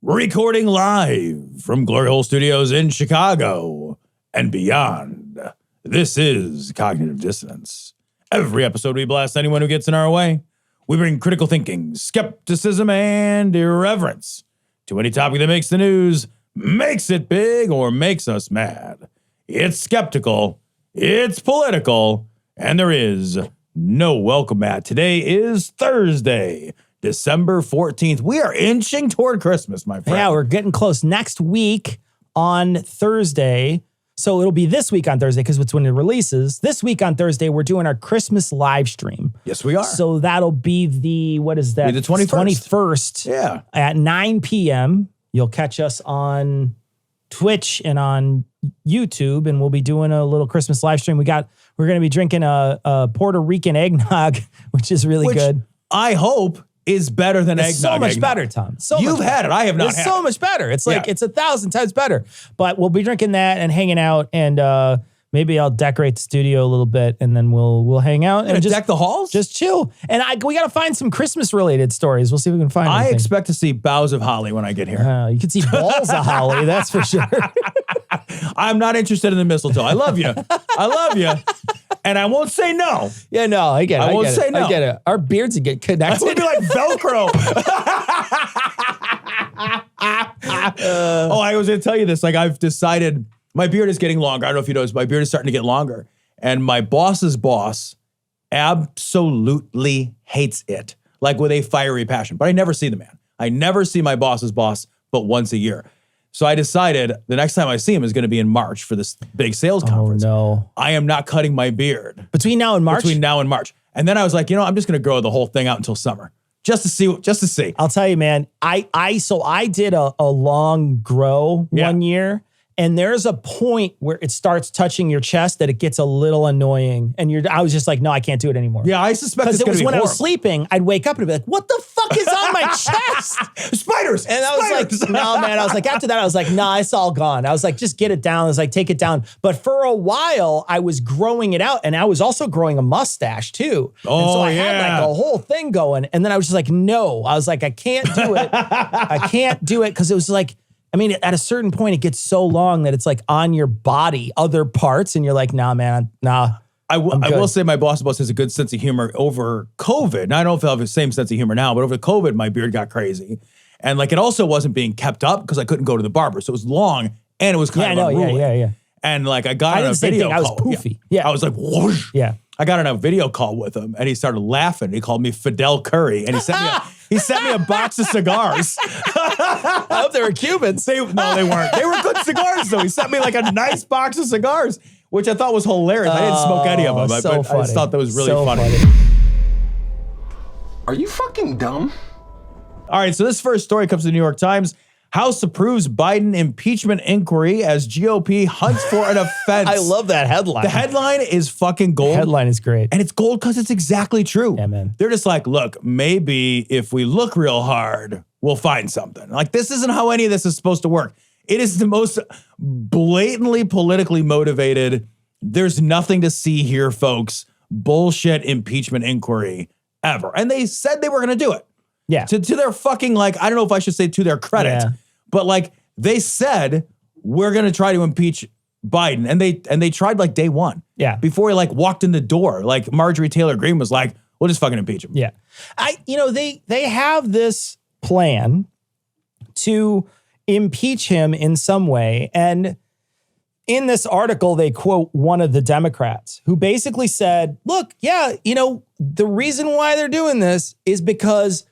Recording live from Glory Hole Studios in Chicago and beyond. This is Cognitive Dissonance. Every episode we blast anyone who gets in our way. We bring critical thinking, skepticism, and irreverence to any topic that makes the news, makes it big, or makes us mad. It's skeptical, it's political, and there is no welcome mat. Today is Thursday, December 14th. We are inching toward Christmas, my friend. Yeah, we're getting close. Next week on Thursday, so it'll be this week on Thursday because it's when it releases. This week on Thursday, we're doing our Christmas live stream. Yes, we are. So that'll be the, what is that? Be the 21st. 21st. Yeah. At 9 p.m. You'll catch us on Twitch and on YouTube, and we'll be doing a little Christmas live stream. We're going to be drinking a Puerto Rican eggnog, which is really good. I hope is better than it's eggnog. So much better, Tom. You've had it. I have not it's had so it. much better. It's like, it's 1,000 times better. But we'll be drinking that and hanging out, and maybe I'll decorate the studio a little bit, and then we'll hang out and just deck the halls? Just chill. And we got to find some Christmas-related stories. We'll see if we can find I anything. expect to see boughs of holly when I get here. You can see balls of holly, that's for sure. I'm not interested in the mistletoe. I love you. I love you. And I won't say no. Yeah, no, I get it. I won't say no. I get it. Our beards would get connected. It would be like Velcro. I was going to tell you this. Like, I've decided my beard is getting longer. I don't know if you noticed. My beard is starting to get longer. And my boss's boss absolutely hates it. Like with a fiery passion. But I never see the man. I never see my boss's boss but once a year. So I decided the next time I see him is going to be in March for this big sales conference. Oh, no. I am not cutting my beard. Between now and March? Between now and March. And then I was like, I'm just going to grow the whole thing out until summer. Just to see. I'll tell you, man, I did a long grow one year, and there's a point where it starts touching your chest that it gets a little annoying. And I was just like, no, I can't do it anymore. Yeah, I suspect it's because going to be when horrible. I was sleeping, I'd wake up and be like, what the fuck is on my chest? Spiders! And I was like, no, man. I was like, after that, I was like, nah, it's all gone. I was like, just get it down. I was like, take it down. But for a while, I was growing it out, and I was also growing a mustache too. Oh, and so I had like a whole thing going. And then I was just like, no. I was like, I can't do it. I can't do it because it was like, I mean, at a certain point, it gets so long that it's like on your body, other parts, and you're like, nah, man, nah. I will say my boss has a good sense of humor over COVID. And I don't know if I have the same sense of humor now, but over COVID, my beard got crazy. And like, it also wasn't being kept up because I couldn't go to the barber. So it was long and it was kind of unruly. Yeah. And like, I got on a video call. I was poofy. Yeah. I was like, whoosh. Yeah. I got on a video call with him and he started laughing. He called me Fidel Curry and he sent me a box of cigars. I hope they were Cubans. No, they weren't. They were good cigars though. He sent me like a nice box of cigars, which I thought was hilarious. I didn't smoke any of them, but I just thought that was really funny. Are you fucking dumb? All right, so this first story comes to the New York Times. House approves Biden impeachment inquiry as GOP hunts for an offense. I love that headline. The headline is fucking gold. The headline is great. And it's gold because it's exactly true. Yeah, man. They're just like, look, maybe if we look real hard, we'll find something. Like, this isn't how any of this is supposed to work. It is the most blatantly politically motivated, there's nothing to see here, folks, bullshit impeachment inquiry ever. And they said they were going to do it. Yeah. To their fucking, like, I don't know if I should say to their credit, but like, they said, we're going to try to impeach Biden. And they tried like day one. Yeah. Before he like walked in the door, like Marjorie Taylor Greene was like, we'll just fucking impeach him. Yeah. They have this plan to impeach him in some way. And in this article, they quote one of the Democrats who basically said, look, the reason why they're doing this is because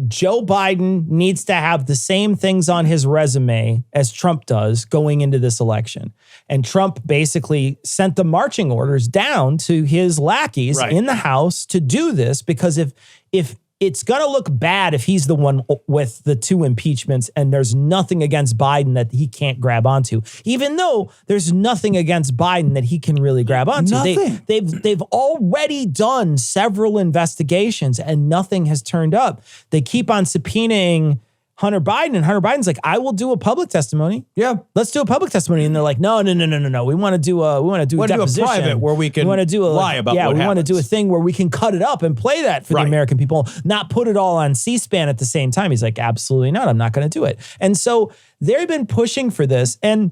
Joe Biden needs to have the same things on his resume as Trump does going into this election. And Trump basically sent the marching orders down to his lackeys in the House to do this, because if it's going to look bad if he's the one with the two impeachments and there's nothing against Biden that he can't grab onto, even though there's nothing against Biden that he can really grab onto. Nothing. They've already done several investigations and nothing has turned up. They keep on subpoenaing Hunter Biden, and Hunter Biden's like, I will do a public testimony. Yeah. Let's do a public testimony. And they're like, no. We want to do a deposition. Do a private where we can lie about what we happens. want to do a thing where we can cut it up and play that for the American people, not put it all on C-SPAN at the same time. He's like, absolutely not. I'm not going to do it. And so they've been pushing for this. And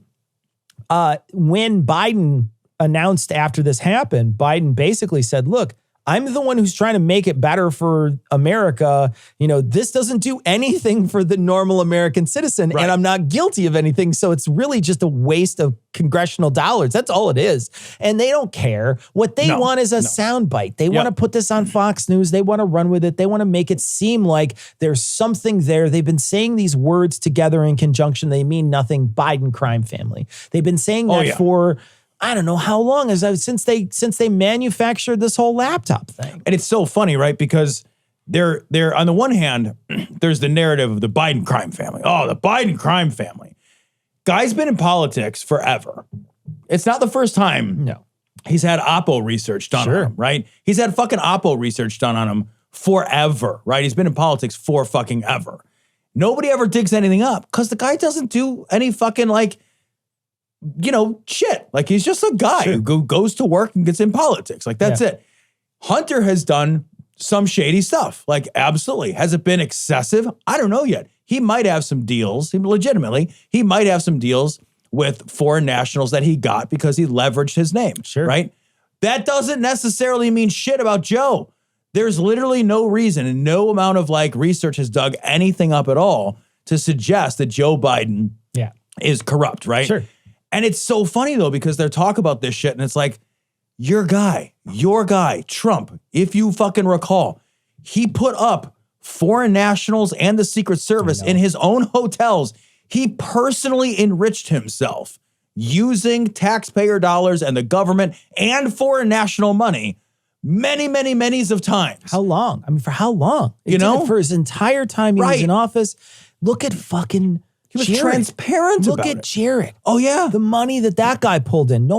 when Biden announced after this happened, Biden basically said, look, I'm the one who's trying to make it better for America. You know, this doesn't do anything for the normal American citizen, and I'm not guilty of anything. So it's really just a waste of congressional dollars. That's all it is. And they don't care. What they want is a soundbite. They want to put this on Fox News. They want to run with it. They want to make it seem like there's something there. They've been saying these words together in conjunction. They mean nothing. Biden crime family. They've been saying that for... I don't know how long since they manufactured this whole laptop thing. And it's so funny, right? Because they're on the one hand, there's the narrative of the Biden crime family. Oh, the Biden crime family. Guy's been in politics forever. It's not the first time he's had Oppo research done on him, right? He's had fucking Oppo research done on him forever, right? He's been in politics for fucking ever. Nobody ever digs anything up because the guy doesn't do any fucking shit. Like, he's just a guy who goes to work and gets in politics. Like, that's it. Hunter has done some shady stuff. Like, absolutely. Has it been excessive? I don't know yet. He might have some deals. Legitimately, he might have some deals with foreign nationals that he got because he leveraged his name. Right? That doesn't necessarily mean shit about Joe. There's literally no reason, and no amount of research has dug anything up at all to suggest that Joe Biden is corrupt, right? And it's so funny, though, because they're talking about this shit, and it's like, your guy, Trump, if you fucking recall, he put up foreign nationals and the Secret Service in his own hotels. He personally enriched himself using taxpayer dollars and the government and foreign national money many of times. How long? I mean, for how long? For his entire time he was in office. Look at fucking... He was transparent Look about at it. Jarrett. Oh, yeah. The money that guy pulled in.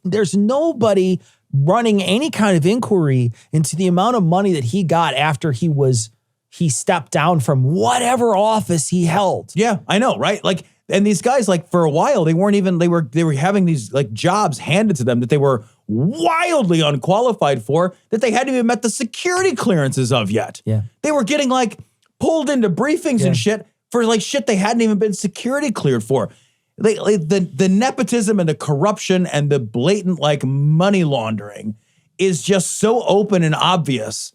There's nobody running any kind of inquiry into the amount of money that he got after he stepped down from whatever office he held. Yeah, I know, right? And these guys, for a while, they were having these jobs handed to them that they were wildly unqualified for, that they hadn't even met the security clearances of yet. Yeah. They were getting pulled into briefings and shit for shit they hadn't even been security cleared for. The nepotism and the corruption and the blatant money laundering is just so open and obvious.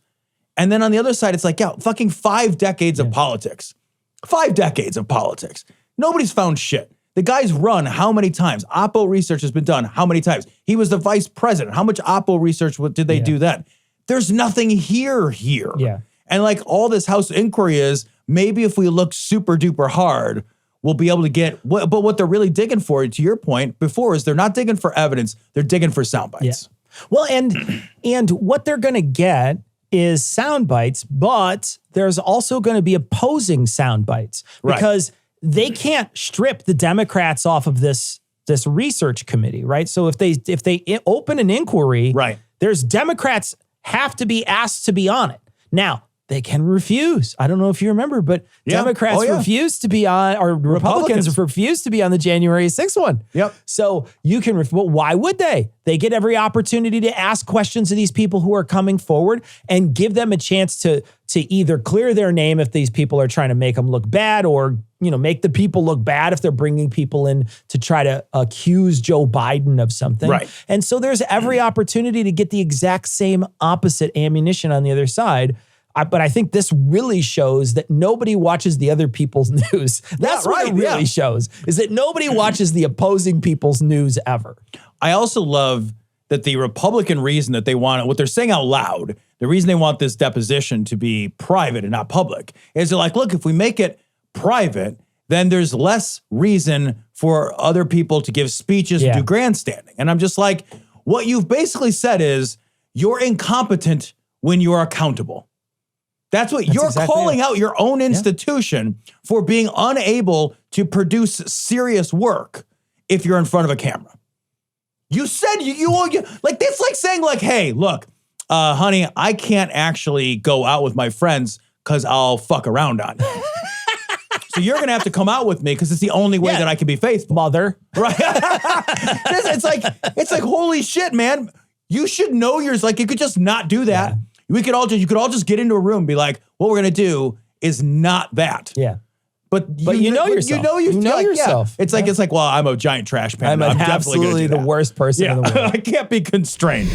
And then on the other side, it's fucking 5 decades of politics. 5 decades of politics. Nobody's found shit. The guy's run how many times? Oppo research has been done how many times? He was the vice president. How much Oppo research did they do then? There's nothing here. Yeah. And all this House inquiry is, maybe if we look super duper hard, we'll be able to get, but what they're really digging for, to your point before, is they're not digging for evidence. They're digging for sound bites. Yeah. Well, and what they're going to get is sound bites, but there's also going to be opposing sound bites because they can't strip the Democrats off of this research committee, right? So if they open an inquiry, there's Democrats have to be asked to be on it. Now, they can refuse. I don't know if you remember, but Democrats refused to be on, or Republicans refused to be on the January 6th one. Yep. So you can, well, why would they? They get every opportunity to ask questions of these people who are coming forward and give them a chance to either clear their name if these people are trying to make them look bad, or make the people look bad if they're bringing people in to try to accuse Joe Biden of something. Right. And so there's every opportunity to get the exact same opposite ammunition on the other side. But I think this really shows that nobody watches the other people's news. That's what it really shows, is that nobody watches the opposing people's news ever. I also love that the Republican reason that they want it, what they're saying out loud, the reason they want this deposition to be private and not public, is they're like, look, if we make it private, then there's less reason for other people to give speeches and do grandstanding. And I'm just like, what you've basically said is you're incompetent when you're accountable. That's you're exactly calling out your own institution for being unable to produce serious work if you're in front of a camera. You said you like, that's like saying hey, look, honey, I can't actually go out with my friends because I'll fuck around on you. So you're going to have to come out with me because it's the only way that I can be faithful. Mother. Right. it's like, holy shit, man. You should know yours. Like, you could just not do that. Yeah. You could all just get into a room and be like, what we're going to do is not that. Yeah. But you know yourself. You know yourself. Yeah. It's like, well, I'm a giant trash panda. I'm absolutely the worst person in the world. I can't be constrained.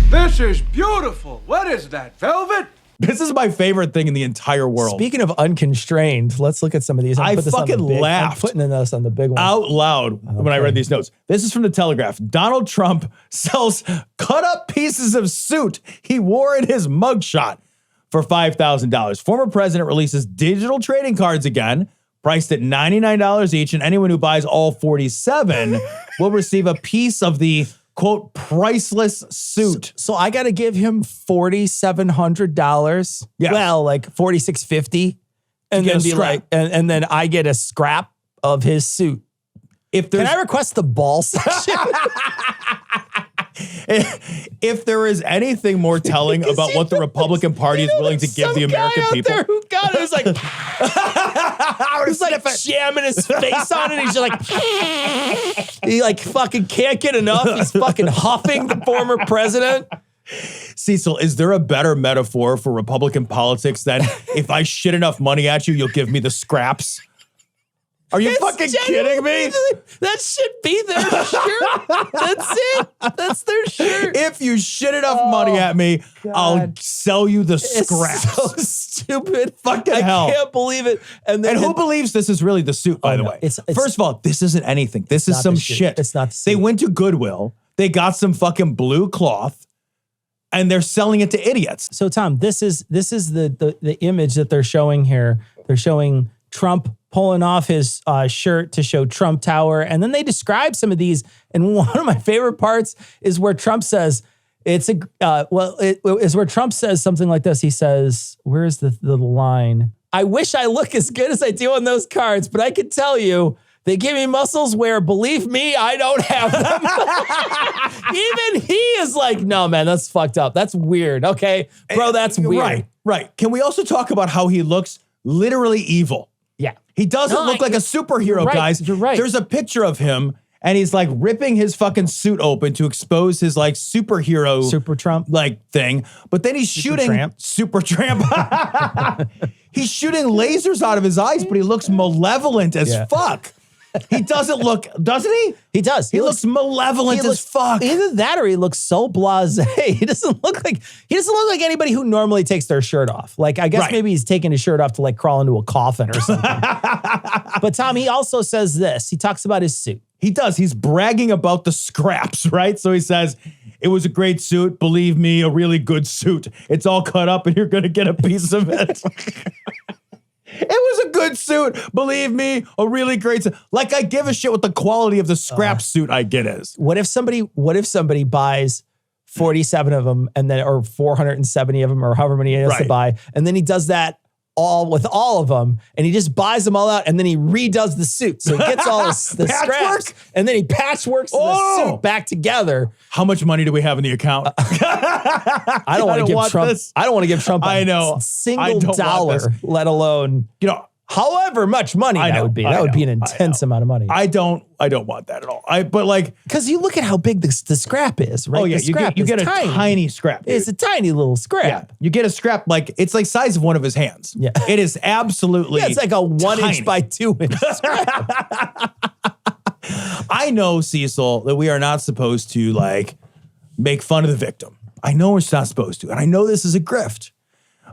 This is beautiful. What is that, velvet? This is my favorite thing in the entire world. Speaking of unconstrained, let's look at some of these. I fucking laughed. I'm putting this on the big one. Out loud when I read these notes. This is from the Telegraph. Donald Trump sells cut up pieces of suit he wore in his mugshot for $5,000. Former president releases digital trading cards again, priced at $99 each, and anyone who buys all 47 will receive a piece of the, quote, priceless suit. So I got to give him $4,700. Yeah. Well, like $4,650, and then be like, and then I get a scrap of his suit. Can I request the ball section? If there is anything more telling about what the Republican Party is willing to give the American people. There who got it was like, he's like jamming his face on it. He's just like, he like fucking can't get enough. He's fucking huffing the former president. Cecil, is there a better metaphor for Republican politics than if I shit enough money at you, you'll give me the scraps? Are you fucking kidding me? That should be their shirt. That's it. That's their shirt. If you shit enough money at me, God. I'll sell you the scraps. It's so stupid. Fucking hell. I can't believe it. And who believes this is really the suit, by the way? First of all, this isn't anything. This is some shit. It's not the suit. They went to Goodwill. They got some fucking blue cloth. And they're selling it to idiots. So, Tom, this is the image that they're showing here. They're showing Trump pulling off his shirt to show Trump Tower. And then they describe some of these. And one of my favorite parts is where Trump says, is where Trump says something like this. He says, where's the line? I wish I look as good as I do on those cards, but I can tell you, they give me muscles where, believe me, I don't have them. Even he is like, no, man, that's fucked up. That's weird. Okay, bro, that's weird. Right. Can we also talk about how he looks literally evil? Yeah. He doesn't look like a superhero, guys. You're right. There's a picture of him, and he's like ripping his fucking suit open to expose his like superhero, Super Trump like thing. But then he's shooting Super Tramp. He's shooting lasers out of his eyes, but he looks malevolent as fuck. He doesn't look, doesn't he? He does. He looks malevolent as fuck. Either that or he looks so blasé. He doesn't look like anybody who normally takes their shirt off. Like, I guess maybe he's taking his shirt off to like crawl into a coffin or something. But Tom, he also says this. He talks about his suit. He does. He's bragging about the scraps, right? So he says, it was a great suit. Believe me, a really good suit. It's all cut up and you're going to get a piece of it. It was a good suit. Believe me, a really great suit. Like, I give a shit what the quality of the scrap suit I get is. What if somebody buys 47 of them and then, or 470 of them, or however many he has to buy, and then he does that all with all of them, and he just buys them all out, and then he redoes the suit. So he gets all the scraps, and then he patchworks the suit back together. How much money do we have in the account? I don't want to give Trump. I don't want to give Trump a single dollar, let alone however much money that would be. That would be an intense amount of money. I don't want that at all. But like, because you look at how big the scrap is, right? Oh yeah, you get a tiny scrap. Dude. It's a tiny little scrap. Yeah, you get a scrap like it's like size of one of his hands. Yeah, it is absolutely. Yeah, it's like a 1 inch by 2 inch scrap. I know, Cecil, that we are not supposed to like make fun of the victim. I know we're not supposed to, and I know this is a grift.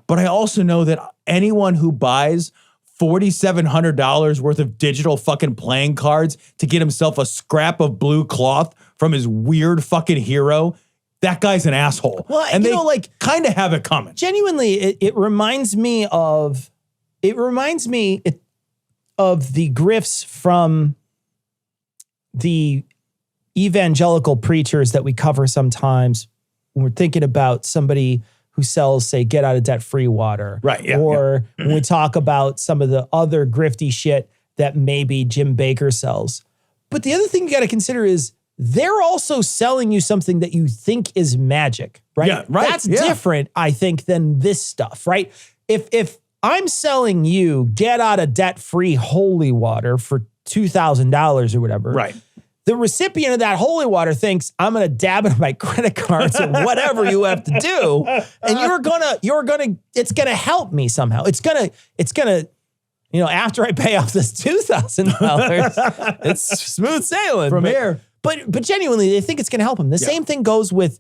But I also know that anyone who buys $4,700 worth of digital fucking playing cards to get himself a scrap of blue cloth from his weird fucking hero, that guy's an asshole. Well, and they like kind of have it coming. Genuinely, it reminds me of the grifts from the evangelical preachers that we cover sometimes when we're thinking about somebody who sells, say, get out of debt free water. Right. Yeah. Or when we talk about some of the other grifty shit that maybe Jim Baker sells. But the other thing you got to consider is they're also selling you something that you think is magic, right? Yeah, right. That's different, I think, than this stuff, right? If I'm selling you get out of debt free holy water for $2,000 or whatever. Right. The recipient of that holy water thinks I'm going to dab into my credit cards or whatever you have to do. And it's going to help me somehow. It's going to, after I pay off this $2,000, it's smooth sailing from here. But genuinely, they think it's going to help them. The same thing goes with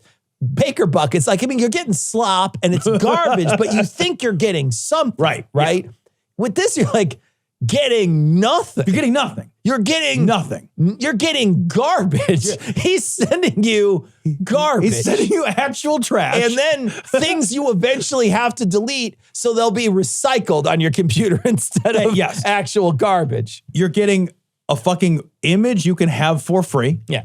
Baker buckets. Like, you're getting slop and it's garbage, but you think you're getting something. Right? Yeah. With this, you're like getting nothing. You're getting nothing. You're getting nothing. You're getting garbage. Yeah. He's sending you garbage. He's sending you actual trash. And then things you eventually have to delete so they'll be recycled on your computer instead of actual garbage. You're getting a fucking image you can have for free. Yeah.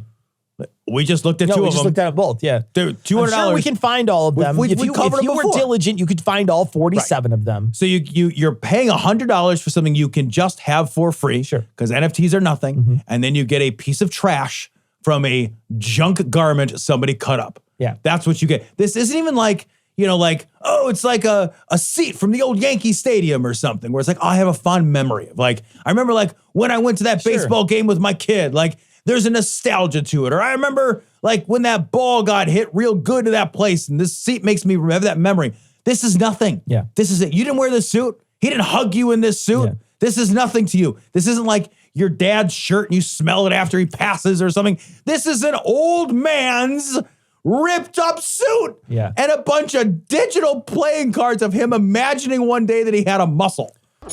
We just looked at two of them. We just looked at both, yeah. They're $200. I'm sure we can find all of them. If you were diligent, you could find all 47 of them. So you're paying $100 for something you can just have for free. Sure. Because NFTs are nothing. Mm-hmm. And then you get a piece of trash from a junk garment somebody cut up. Yeah. That's what you get. This isn't even like, it's like a seat from the old Yankee Stadium or something where it's like, I have a fond memory of I remember when I went to that baseball game with my kid, there's a nostalgia to it. Or I remember when that ball got hit real good to that place and this seat makes me remember that memory. This is nothing. Yeah. This is it. You didn't wear this suit. He didn't hug you in this suit. Yeah. This is nothing to you. This isn't like your dad's shirt and you smell it after he passes or something. This is an old man's ripped up suit. Yeah. And a bunch of digital playing cards of him imagining one day that he had a muscle. Ho,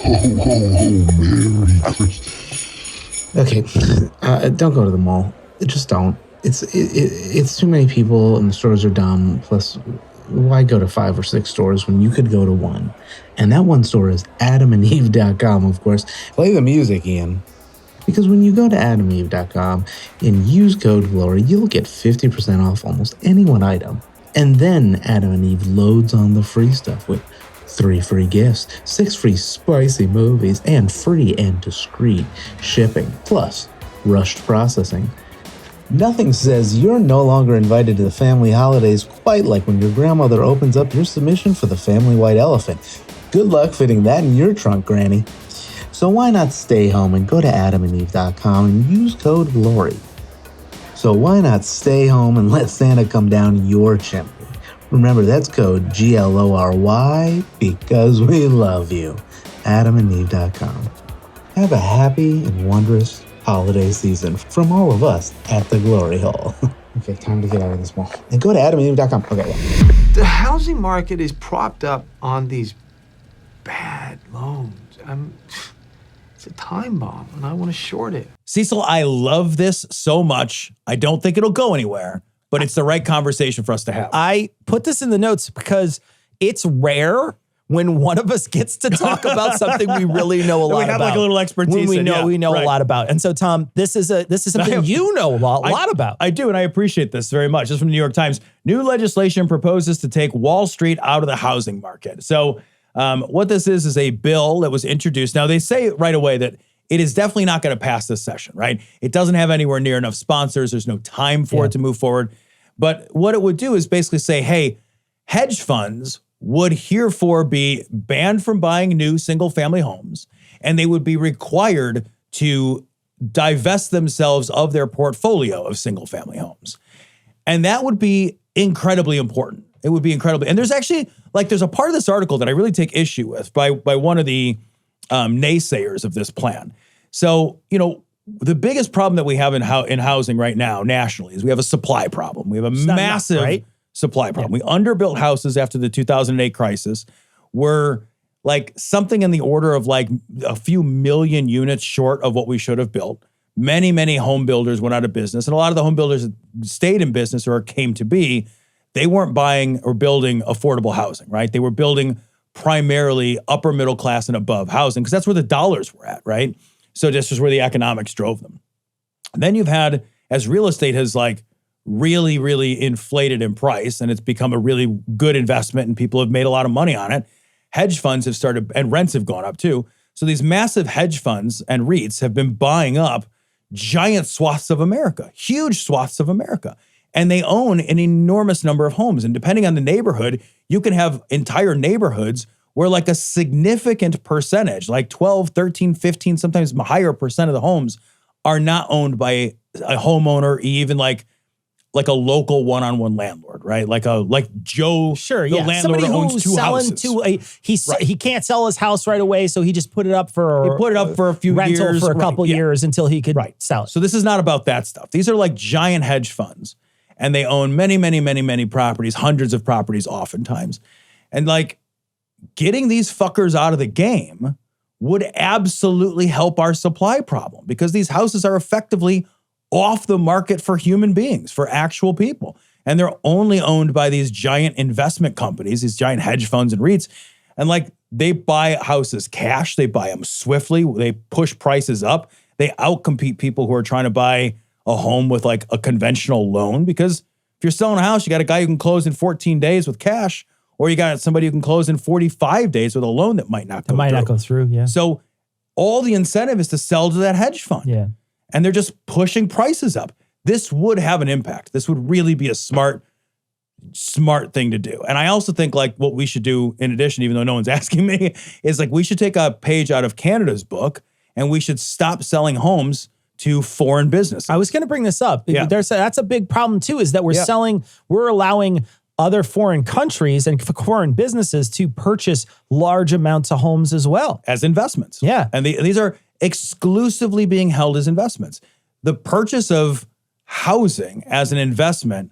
ho, ho, Merry Christmas. Okay, don't go to the mall. Just don't. It's too many people and the stores are dumb. Plus, why go to 5 or 6 stores when you could go to one? And that one store is adamandeve.com, of course. Play the music, Ian. Because when you go to adamandeve.com and use code GLORY, you'll get 50% off almost any one item. And then Adam and Eve loads on the free stuff with 3 free gifts, 6 free spicy movies, and free and discreet shipping, plus rushed processing. Nothing says you're no longer invited to the family holidays quite like when your grandmother opens up your submission for the family white elephant. Good luck fitting that in your trunk, Granny. So why not stay home and go to adamandeve.com and use code GLORY? So why not stay home and let Santa come down your chimney? Remember, that's code GLORY because we love you. adamandeve.com. Have a happy and wondrous holiday season from all of us at the Glory Hole. Okay, time to get out of this mall. And go to adamandeve.com. Okay. The housing market is propped up on these bad loans. It's a time bomb, and I want to short it. Cecil, I love this so much. I don't think it'll go anywhere, but it's the right conversation for us to have. I put this in the notes because it's rare when one of us gets to talk about something we really know a lot about. We have like a little expertise. When we know a lot about. And so, Tom, this is something you know a lot about. I do, and I appreciate this very much. This is from the New York Times. New legislation proposes to take Wall Street out of the housing market. So what this is a bill that was introduced. Now, they say right away that it is definitely not going to pass this session, right? It doesn't have anywhere near enough sponsors. There's no time for it to move forward. But what it would do is basically say, hey, hedge funds would herefore be banned from buying new single-family homes, and they would be required to divest themselves of their portfolio of single-family homes. And that would be incredibly important. It would be incredibly, and there's actually, there's a part of this article that I really take issue with by one of the naysayers of this plan. So, the biggest problem that we have in housing right now nationally is we have a supply problem. We have a massive supply problem. We underbuilt houses after the 2008 crisis. We're something in the order of a few million units short of what we should have built. Many, many home builders went out of business, and a lot of the home builders that stayed in business or came to be, they weren't buying or building affordable housing, right? They were building primarily upper middle class and above housing because that's where the dollars were at, right? So this is where the economics drove them. And then you've had, as real estate has really, really inflated in price and it's become a really good investment and people have made a lot of money on it, hedge funds have started, and rents have gone up too. So these massive hedge funds and REITs have been buying up giant swaths of America, huge swaths of America. And they own an enormous number of homes. And depending on the neighborhood, you can have entire neighborhoods where like a significant percentage, like 12, 13, 15, sometimes higher percent of the homes are not owned by a homeowner, even like a local one-on-one landlord, right? Like Joe, sure, the yeah. landlord Somebody who owns who's two selling houses. he can't sell his house right away, so he just put it up for a few rental years, for a couple years until he could sell it. So this is not about that stuff. These are like giant hedge funds, and they own many, many, many, many properties, hundreds of properties oftentimes. And like getting these fuckers out of the game would absolutely help our supply problem, because these houses are effectively off the market for human beings, for actual people. And they're only owned by these giant investment companies, these giant hedge funds and REITs. And like they buy houses cash, they buy them swiftly, they push prices up, they outcompete people who are trying to buy a home with like a conventional loan. Because if you're selling a house, you got a guy who can close in 14 days with cash, or you got somebody who can close in 45 days with a loan that might not go through. Yeah. So all the incentive is to sell to that hedge fund. Yeah. And they're just pushing prices up. This would have an impact. This would really be a smart thing to do. And I also think like what we should do in addition, even though no one's asking me, is like we should take a page out of Canada's book and we should stop selling homes to foreign businesses. I was going to bring this up. Yeah. That's a big problem too, is that we're allowing other foreign countries and foreign businesses to purchase large amounts of homes as well. As investments. Yeah. And these are exclusively being held as investments. The purchase of housing as an investment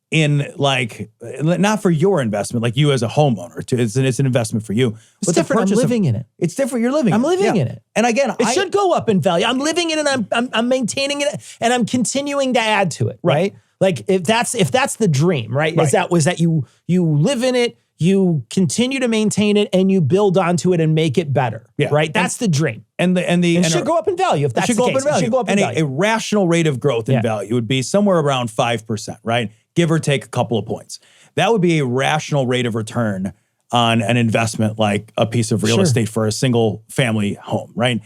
in like, not for your investment, like you as a homeowner, it's an investment for you. It's different. I'm living in it. It's different. You're living I'm living in it. And again, it should go up in value. I'm living in it and I'm maintaining it and I'm continuing to add to it, right? Like if that's the dream, right? Was that you live in it, you continue to maintain it, and you build onto it and make it better, right? That's the dream. And it should go up in value if that's the case. It should go up in value. A rational rate of growth in value would be somewhere around 5%, right? Give or take a couple of points. That would be a rational rate of return on an investment like a piece of real estate for a single family home, right?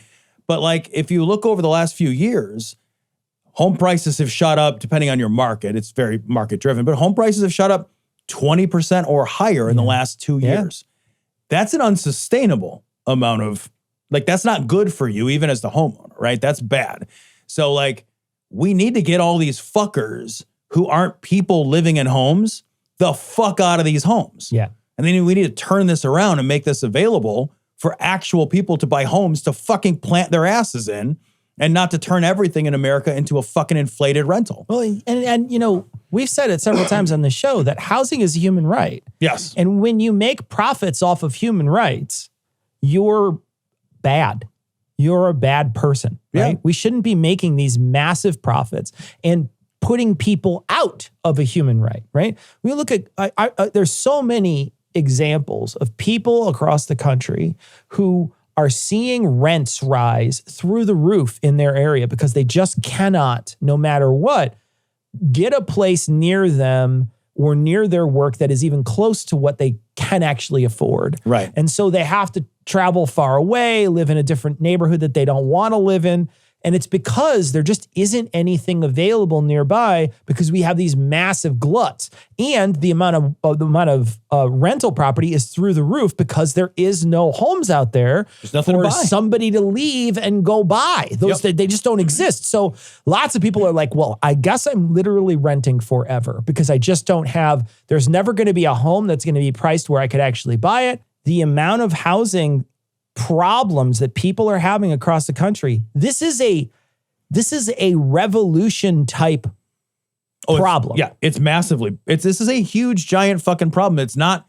But like if you look over the last few years, home prices have shot up, depending on your market. It's very market driven, but home prices have shot up 20% or higher in the last 2 years. That's an unsustainable amount of, like, that's not good for you, even as the homeowner, right? That's bad. So like, we need to get all these fuckers who aren't people living in homes the fuck out of these homes. Yeah. And then we need to turn this around and make this available for actual people to buy homes to fucking plant their asses in, and not to turn everything in America into a fucking inflated rental. Well, and you know, we've said it several times on the show that housing is a human right. Yes. And when you make profits off of human rights, you're bad. You're a bad person, right? Yeah. We shouldn't be making these massive profits and putting people out of a human right, right? We look at, there's so many examples of people across the country who are seeing rents rise through the roof in their area because they just cannot, no matter what, get a place near them or near their work that is even close to what they can actually afford. Right. And so they have to travel far away, live in a different neighborhood that they don't want to live in. And it's because there just isn't anything available nearby because we have these massive gluts, and the amount of rental property is through the roof because there is no homes out there for somebody to leave and go buy. They just don't exist. So lots of people are like, well, I guess I'm literally renting forever because I just don't have, there's never going to be a home that's going to be priced where I could actually buy it. The amount of housing problems that people are having across the country, this is a revolution type problem. It's massively, this is a huge giant fucking problem. It's not,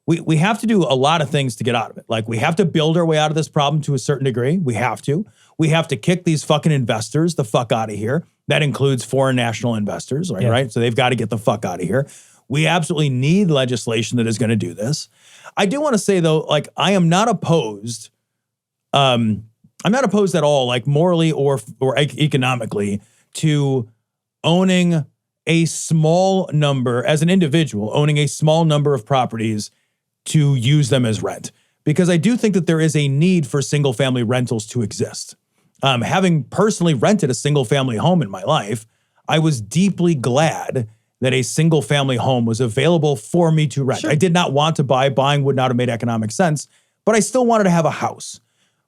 we have to do a lot of things to get out of it. Like, we have to build our way out of this problem to a certain degree. We have to kick these fucking investors the fuck out of here. That includes foreign national investors, right? So they've got to get the fuck out of here. We absolutely need legislation that is going to do this. I do want to say though, like, I am not opposed. I'm not opposed at all, like morally or economically, to owning a small number, as an individual, owning a small number of properties to use them as rent. Because I do think that there is a need for single family rentals to exist. Having personally rented a single family home in my life, I was deeply glad that a single family home was available for me to rent. Sure. I did not want to buy. Buying would not have made economic sense, but I still wanted to have a house.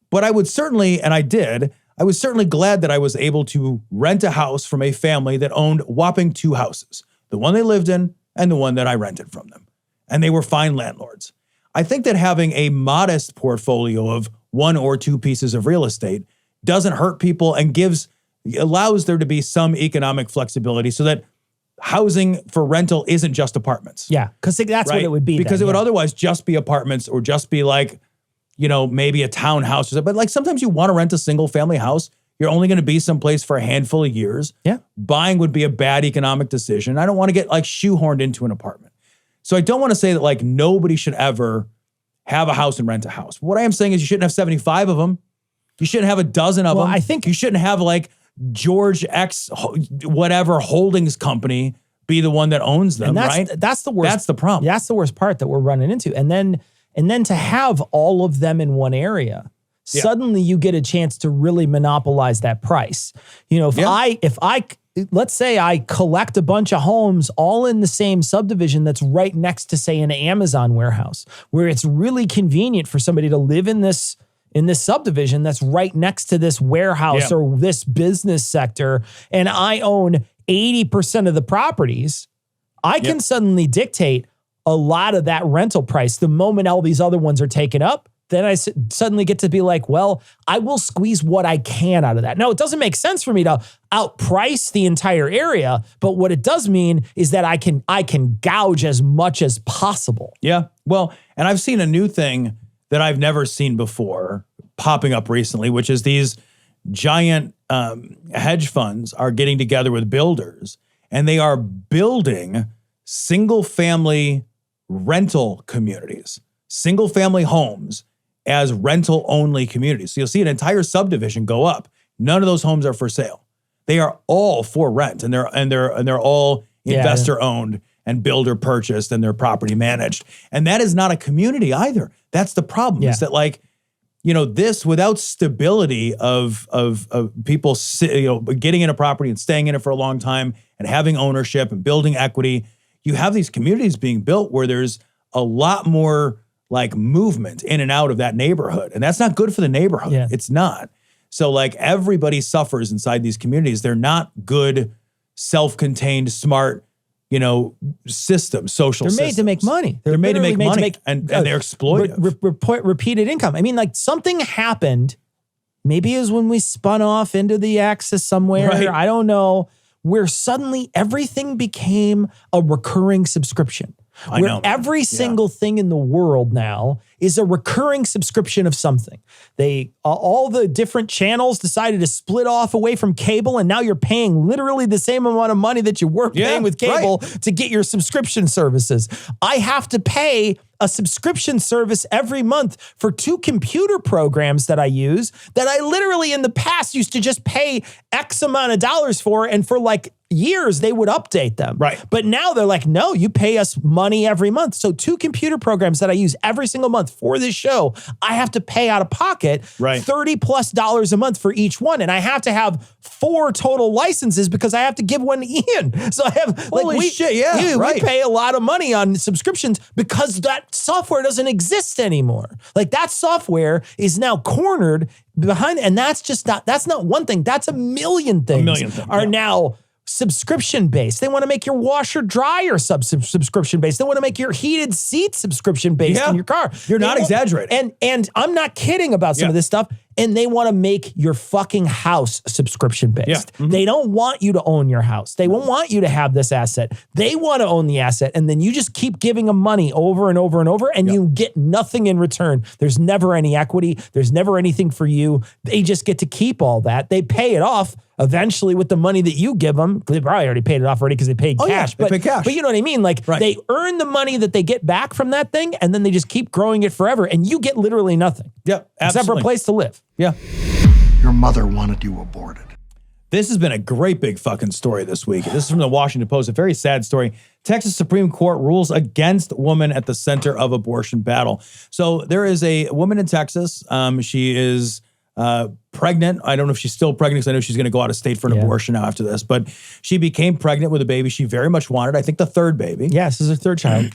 But I would certainly, and I did, I was certainly glad that I was able to rent a house from a family that owned whopping 2 houses, the one they lived in and the one that I rented from them. And they were fine landlords. I think that having a modest portfolio of 1 or 2 pieces of real estate doesn't hurt people and allows there to be some economic flexibility so that housing for rental isn't just apartments. Yeah, because that's right? what it would be. Because then, it would otherwise just be apartments or just be like, you know, maybe a townhouse or something. But like sometimes you want to rent a single family house. You're only going to be someplace for a handful of years. Yeah. Buying would be a bad economic decision. I don't want to get like shoehorned into an apartment. So I don't want to say that like nobody should ever have a house and rent a house. What I am saying is you shouldn't have 75 of them. You shouldn't have a dozen of them. I think you shouldn't have like George X whatever holdings company be the one that owns them, right? That's the worst. That's the problem. That's the worst part that we're running into. And then to have all of them in one area, suddenly you get a chance to really monopolize that price. You know, if I let's say I collect a bunch of homes all in the same subdivision that's right next to, say, an Amazon warehouse, where it's really convenient for somebody to live in this subdivision that's right next to this warehouse or this business sector, and I own 80% of the properties, I can suddenly dictate a lot of that rental price. The moment all these other ones are taken up, then I suddenly get to be like, well, I will squeeze what I can out of that. Now, it doesn't make sense for me to outprice the entire area, but what it does mean is that I can gouge as much as possible. Yeah. Well, and I've seen a new thing that I've never seen before popping up recently, which is these giant hedge funds are getting together with builders, and they are building single-family rental communities, single-family homes as rental-only communities. So you'll see an entire subdivision go up. None of those homes are for sale. They are all for rent, and they're all investor-owned and builder purchased, and they're property managed. And that is not a community either. That's the problem. Is that like, you know, this without stability of people getting in a property and staying in it for a long time and having ownership and building equity, you have these communities being built where there's a lot more like movement in and out of that neighborhood. And that's not good for the neighborhood. Yeah. It's not. So like everybody suffers inside these communities. They're not good, self-contained, smart, you know, systems, social systems. They're made to make money. They're made to make money, and they're exploitive. Repeated income. I mean, like something happened, maybe it was when we spun off into the axis somewhere, right. I don't know, where suddenly everything became a recurring subscription. Where every single thing in the world now is a recurring subscription of something. They all the different channels decided to split off away from cable, and now you're paying literally the same amount of money that you were paying with cable to get your subscription services. I have to pay a subscription service every month for 2 computer programs that I use that I literally in the past used to just pay X amount of dollars for, and for like years they would update them. Right. But now they're like, no, you pay us money every month. So 2 computer programs that I use every single month for this show, I have to pay out of pocket $30+ a month for each one. And I have to have 4 total licenses because I have to give one to Ian. So I have we pay a lot of money on subscriptions because that software doesn't exist anymore. Like that software is now cornered behind, and that's not one thing. That's a million things are now subscription based. They want to make your washer dryer subscription based. They want to make your heated seat subscription based in your car. You're not exaggerating. And I'm not kidding about some of this stuff. And they want to make your fucking house subscription based. Yeah. Mm-hmm. They don't want you to own your house. They won't want you to have this asset. They want to own the asset. And then you just keep giving them money over and over and over, and you get nothing in return. There's never any equity. There's never anything for you. They just get to keep all that. They pay it off eventually with the money that you give them. They probably already paid it off already because they paid cash. They pay cash. But you know what I mean? Like they earn the money that they get back from that thing, and then they just keep growing it forever. And you get literally nothing. Yep, absolutely. Except for a place to live. Yeah. Your mother wanted you aborted. This has been a great big fucking story this week. This is from the Washington Post, a very sad story. Texas Supreme Court rules against woman at the center of abortion battle. So there is a woman in Texas. She is pregnant. I don't know if she's still pregnant because I know she's going to go out of state for an abortion now after this, but she became pregnant with a baby she very much wanted. I think the third baby. Yes, this is her third child.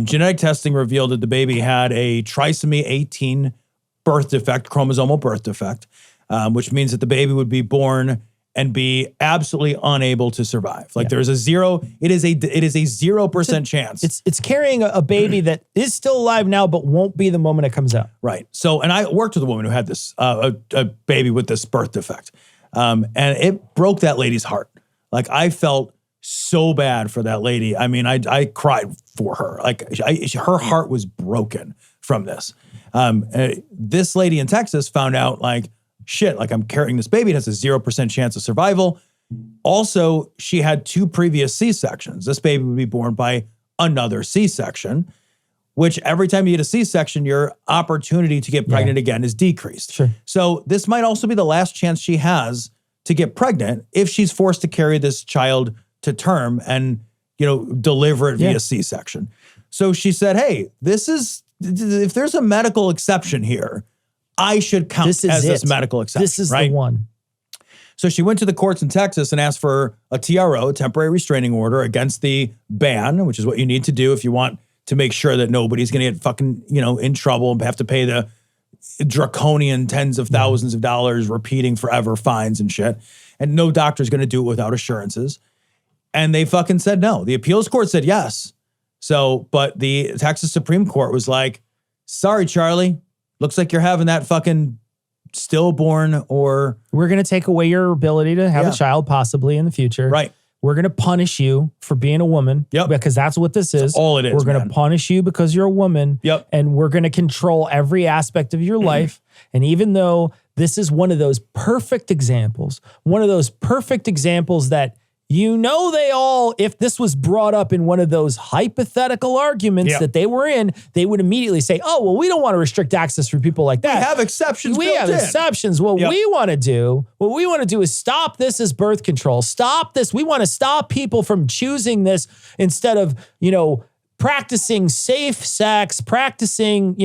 Genetic testing revealed that the baby had a trisomy 18 birth defect, chromosomal birth defect, which means that the baby would be born and be absolutely unable to survive. Like it is a 0% chance. It's carrying a baby that is still alive now, but won't be the moment it comes out. Right. So, and I worked with a woman who had this, a baby with this birth defect. And it broke that lady's heart. Like I felt so bad for that lady. I mean, I cried for her. Like her heart was broken from this. This lady in Texas found out like, shit, like I'm carrying this baby. It has a 0% chance of survival. Also, she had 2 previous C-sections. This baby would be born by another C-section, which every time you get a C-section, your opportunity to get pregnant again is decreased. Sure. So this might also be the last chance she has to get pregnant if she's forced to carry this child to term and, deliver it via C-section. So she said, hey, if there's a medical exception here, I should count this medical exception. This is the one. So she went to the courts in Texas and asked for a TRO, temporary restraining order, against the ban, which is what you need to do if you want to make sure that nobody's going to get fucking, in trouble and have to pay the draconian tens of thousands of dollars repeating forever fines and shit. And no doctor's going to do it without assurances. And they fucking said no. The appeals court said yes. So, but the Texas Supreme Court was like, sorry, Charlie. Looks like you're having that fucking stillborn or... We're going to take away your ability to have a child possibly in the future. Right. We're going to punish you for being a woman. Yep. Because that's what this is. That's all it is, We're going to punish you because you're a woman. Yep. And we're going to control every aspect of your life. And even though this is one of those perfect examples that they all, if this was brought up in one of those hypothetical arguments that they were in, they would immediately say, oh, well, we don't want to restrict access for people like that. We have exceptions. We have exceptions. What we want to do is stop this as birth control. Stop this. We want to stop people from choosing this instead of, practicing safe sex, practicing,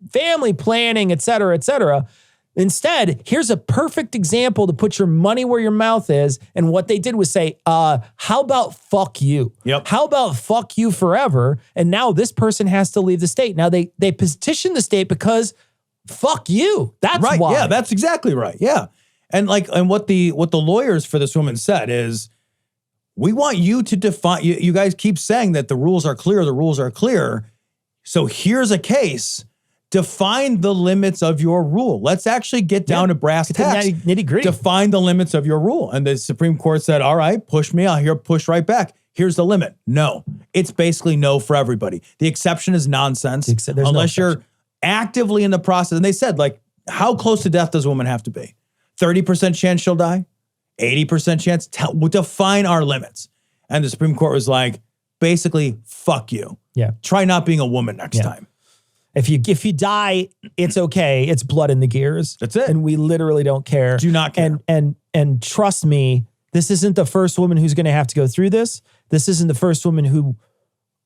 family planning, et cetera, et cetera. Instead, here's a perfect example to put your money where your mouth is. And what they did was say, how about fuck you? Yep. How about fuck you forever? And now this person has to leave the state. Now they petition the state because fuck you. That's right. why. Yeah, that's exactly right. Yeah. And what the lawyers for this woman said is, we want you to define, you guys keep saying that the rules are clear. So here's a case. Define the limits of your rule. Let's actually get down to brass tacks. Nitty-gritty. Define the limits of your rule. And the Supreme Court said, all right, push me. I'll push right back. Here's the limit. No. It's basically no for everybody. The exception is nonsense. Unless you're actively in the process. And they said, how close to death does a woman have to be? 30% chance she'll die? 80% chance? Define our limits. And the Supreme Court was like, basically, fuck you. Yeah. Try not being a woman next time. If you die, it's okay. It's blood in the gears. That's it. And we literally don't care. Do not care. And trust me, this isn't the first woman who's going to have to go through this. This isn't the first woman who,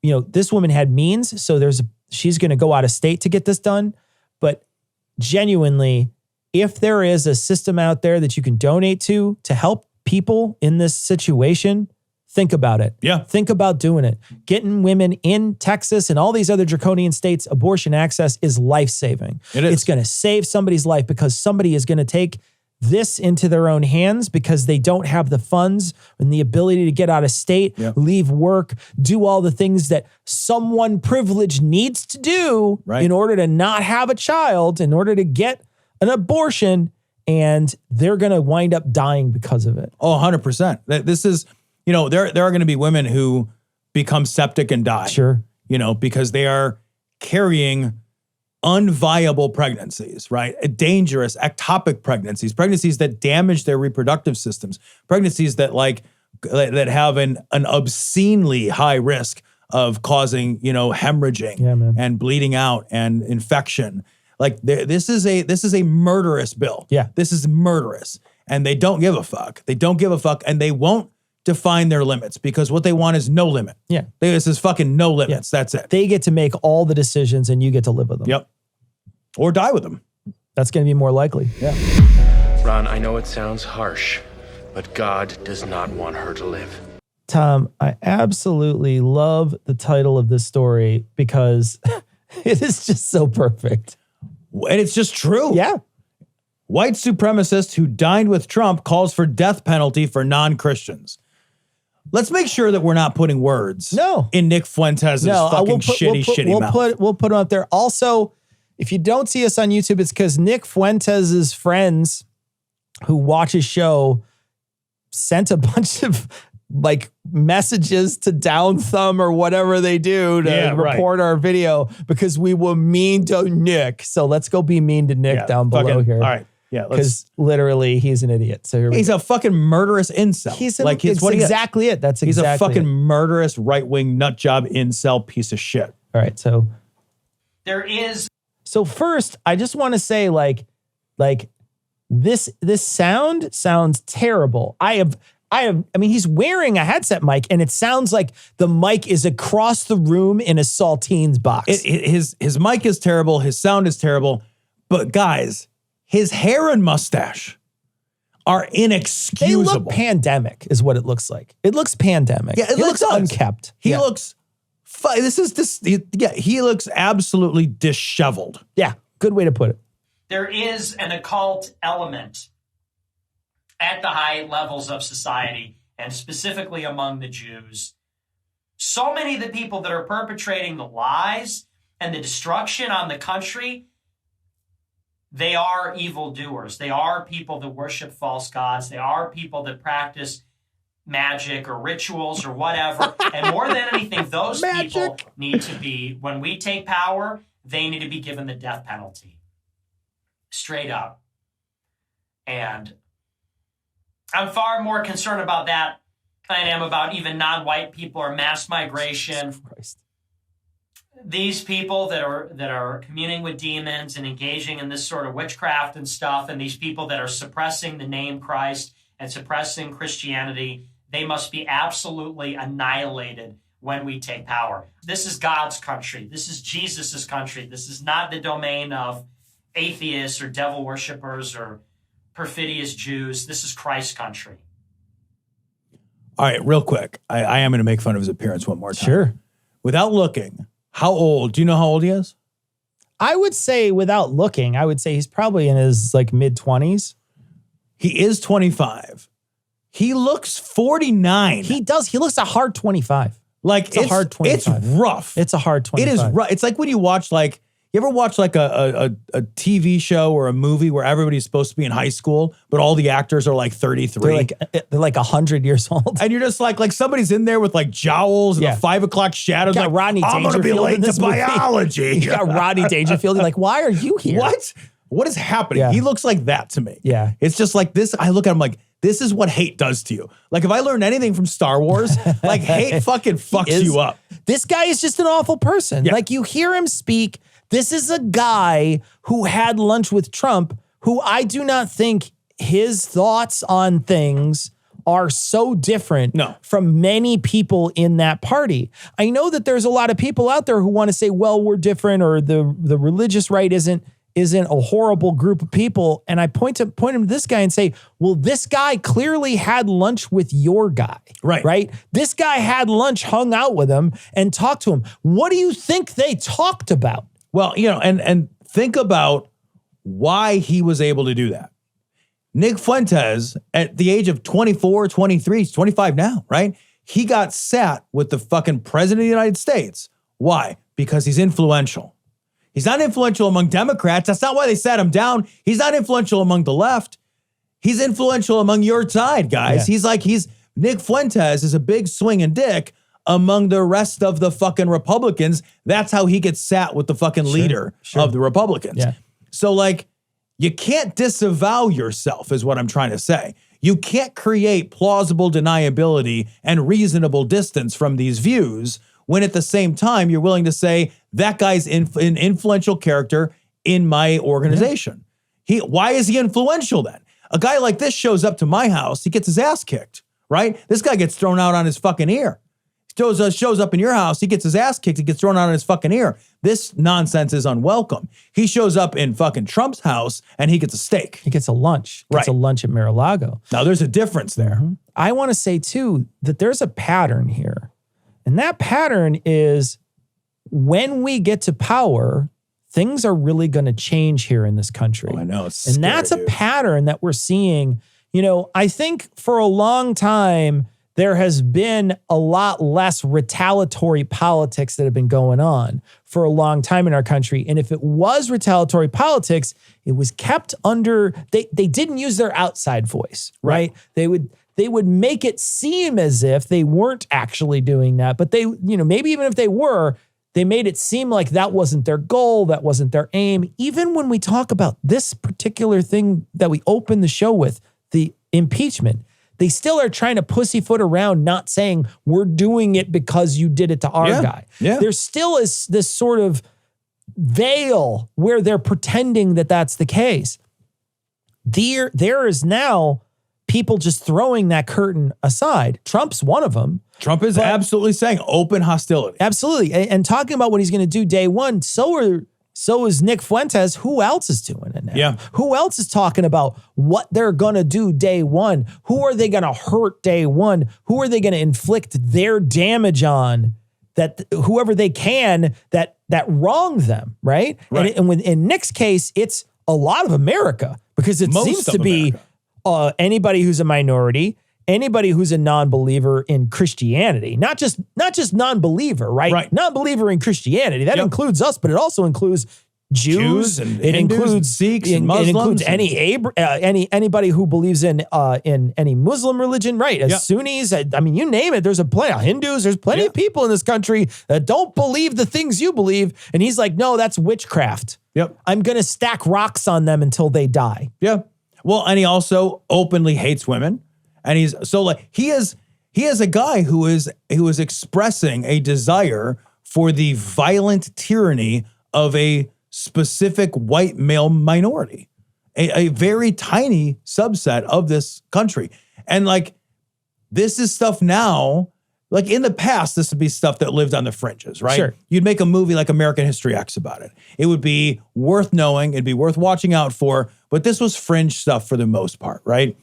this woman had means, so she's going to go out of state to get this done. But genuinely, if there is a system out there that you can donate to help people in this situation, think about it. Yeah. Think about doing it. Getting women in Texas and all these other draconian states abortion access is life-saving. It is. It's going to save somebody's life because somebody is going to take this into their own hands because they don't have the funds and the ability to get out of state, leave work, do all the things that someone privileged needs to do in order to not have a child, in order to get an abortion, and they're going to wind up dying because of it. Oh, 100%. This is... there are going to be women who become septic and die. Sure. Because they are carrying unviable pregnancies, right? Dangerous ectopic pregnancies that damage their reproductive systems, pregnancies that that have an obscenely high risk of causing, hemorrhaging and bleeding out and infection. This is a murderous bill. Yeah. This is murderous. And they don't give a fuck. And they won't define their limits because what they want is no limit. Yeah. This is fucking no limits. That's it. They get to make all the decisions and you get to live with them. Yep. Or die with them. That's going to be more likely. Yeah. Ron, I know it sounds harsh, but God does not want her to live. Tom, I absolutely love the title of this story because it is just so perfect. And it's just true. Yeah. White supremacist who dined with Trump calls for death penalty for non-Christians. Let's make sure that we're not putting words in Nick Fuentes' fucking shitty mouth. We'll put them up there. Also, if you don't see us on YouTube, it's because Nick Fuentes' friends who watch his show sent a bunch of like messages to Down Thumb or whatever they do to report our video because we were mean to Nick. So let's go be mean to Nick down below here. All right. Yeah. Because literally he's an idiot. So he's a fucking murderous incel. He's exactly it. That's exactly He's a fucking it. murderous right-wing nutjob incel piece of shit. All right. So there is. So first, I just want to say like this sound sounds terrible. I mean, he's wearing a headset mic and it sounds like the mic is across the room in a saltines box. His mic is terrible. His sound is terrible. But guys, his hair and mustache are inexcusable. They look pandemic is what it looks like. It looks pandemic. Yeah, it looks unkept. He looks, he looks absolutely disheveled. Yeah, good way to put it. There is an occult element at the high levels of society, and specifically among the Jews. So many of the people that are perpetrating the lies and the destruction on the country, they are evildoers. They are people that worship false gods. They are people that practice magic or rituals or whatever. And more than anything, those people need to be, when we take power, they need to be given the death penalty. Straight up. And I'm far more concerned about that than I am about even non-white people or mass migration. Christ. These people that are communing with demons and engaging in this sort of witchcraft and stuff, and these people that are suppressing the name Christ and suppressing Christianity, they must be absolutely annihilated when we take power. This is God's country. This is Jesus's country. This is not the domain of atheists or devil worshippers or perfidious Jews. This is Christ's country. All right, real quick. I am going to make fun of his appearance one more time. Sure. Without looking, how old? Do you know how old he is? I would say without looking, I would say he's probably in his like mid-20s. He is 25. He looks 49. He does. He looks a hard 25. Like it's a hard 25. It's rough. It's a hard 25. It is rough. It's like when you watch you ever watch like a TV show or a movie where everybody's supposed to be in high school, but all the actors are like 33. They're like 100 years old. And you're just like somebody's in there with like jowls and the 5 o'clock shadows. You got like, Rodney I'm going to be late to biology. You got Rodney Dangerfield. You're like, why are you here? What is happening? Yeah. He looks like that to me. Yeah. It's just like this. I look at him like, this is what hate does to you. Like if I learned anything from Star Wars, like hate fucking fucks you up. This guy is just an awful person. Yeah. Like you hear him speak. This is a guy who had lunch with Trump, who I do not think his thoughts on things are so different from many people in that party. I know that there's a lot of people out there who want to say, well, we're different, or the religious right isn't a horrible group of people. And I point him to this guy and say, well, this guy clearly had lunch with your guy. Right? This guy had lunch, hung out with him, and talked to him. What do you think they talked about? Well, and think about why he was able to do that. Nick Fuentes, at the age of 24, 23, he's 25 now, right? He got sat with the fucking president of the United States. Why? Because he's influential. He's not influential among Democrats. That's not why they sat him down. He's not influential among the left. He's influential among your side, guys. Yeah. Nick Fuentes is a big swinging dick among the rest of the fucking Republicans. That's how he gets sat with the fucking leader of the Republicans. Yeah. So you can't disavow yourself is what I'm trying to say. You can't create plausible deniability and reasonable distance from these views when at the same time you're willing to say that guy's an influential character in my organization. Why is he influential then? A guy like this shows up to my house, he gets his ass kicked, right? This guy gets thrown out on his fucking ear. shows up in your house, he gets his ass kicked, he gets thrown out of his fucking ear. This nonsense is unwelcome. He shows up in fucking Trump's house and he gets a steak. He gets a lunch. Gets a lunch at Mar-a-Lago. Now, there's a difference there. I want to say, too, that there's a pattern here. And that pattern is when we get to power, things are really going to change here in this country. Oh, I know. It's and scary, that's a dude. pattern that we're seeing. You know, I think for a long time, there has been a lot less retaliatory politics that have been going on for a long time in our country. And if it was retaliatory politics, it was kept under, they didn't use their outside voice, right? They would make it seem as if they weren't actually doing that. But they, you know, maybe even if they were, they made it seem like that wasn't their goal, that wasn't their aim. Even when we talk about this particular thing that we opened the show with, the impeachment, they still are trying to pussyfoot around, not saying we're doing it because you did it to our guy. Yeah. There still is this sort of veil where they're pretending that that's the case. There is now people just throwing that curtain aside. Trump's one of them. Trump is absolutely saying open hostility. Absolutely. And talking about what he's going to do day one, so is Nick Fuentes. Who else is doing it now? Yeah. Who else is talking about what they're going to do day one? Who are they going to hurt day one? Who are they going to inflict their damage on? That whoever they can that wronged them, right? And in Nick's case, it's a lot of America because it Most seems of to be anybody who's a minority, anybody who's a non-believer in Christianity, not just non-believer, right? Non-believer in Christianity. That includes us, but it also includes Jews and it Hindus includes and Sikhs and Muslims. It includes anybody who believes in any Muslim religion, right? Sunnis, I mean, you name it. There's plenty of Hindus. There's plenty of people in this country that don't believe the things you believe. And he's like, no, that's witchcraft. Yep. I'm going to stack rocks on them until they die. Yeah. Well, and he also openly hates women. And he's so like he is a guy who is expressing a desire for the violent tyranny of a specific white male minority, a very tiny subset of this country. And like this is stuff now, like in the past, this would be stuff that lived on the fringes, right? Sure. You'd make a movie like American History X about it. It would be worth knowing, it'd be worth watching out for, but this was fringe stuff for the most part, right?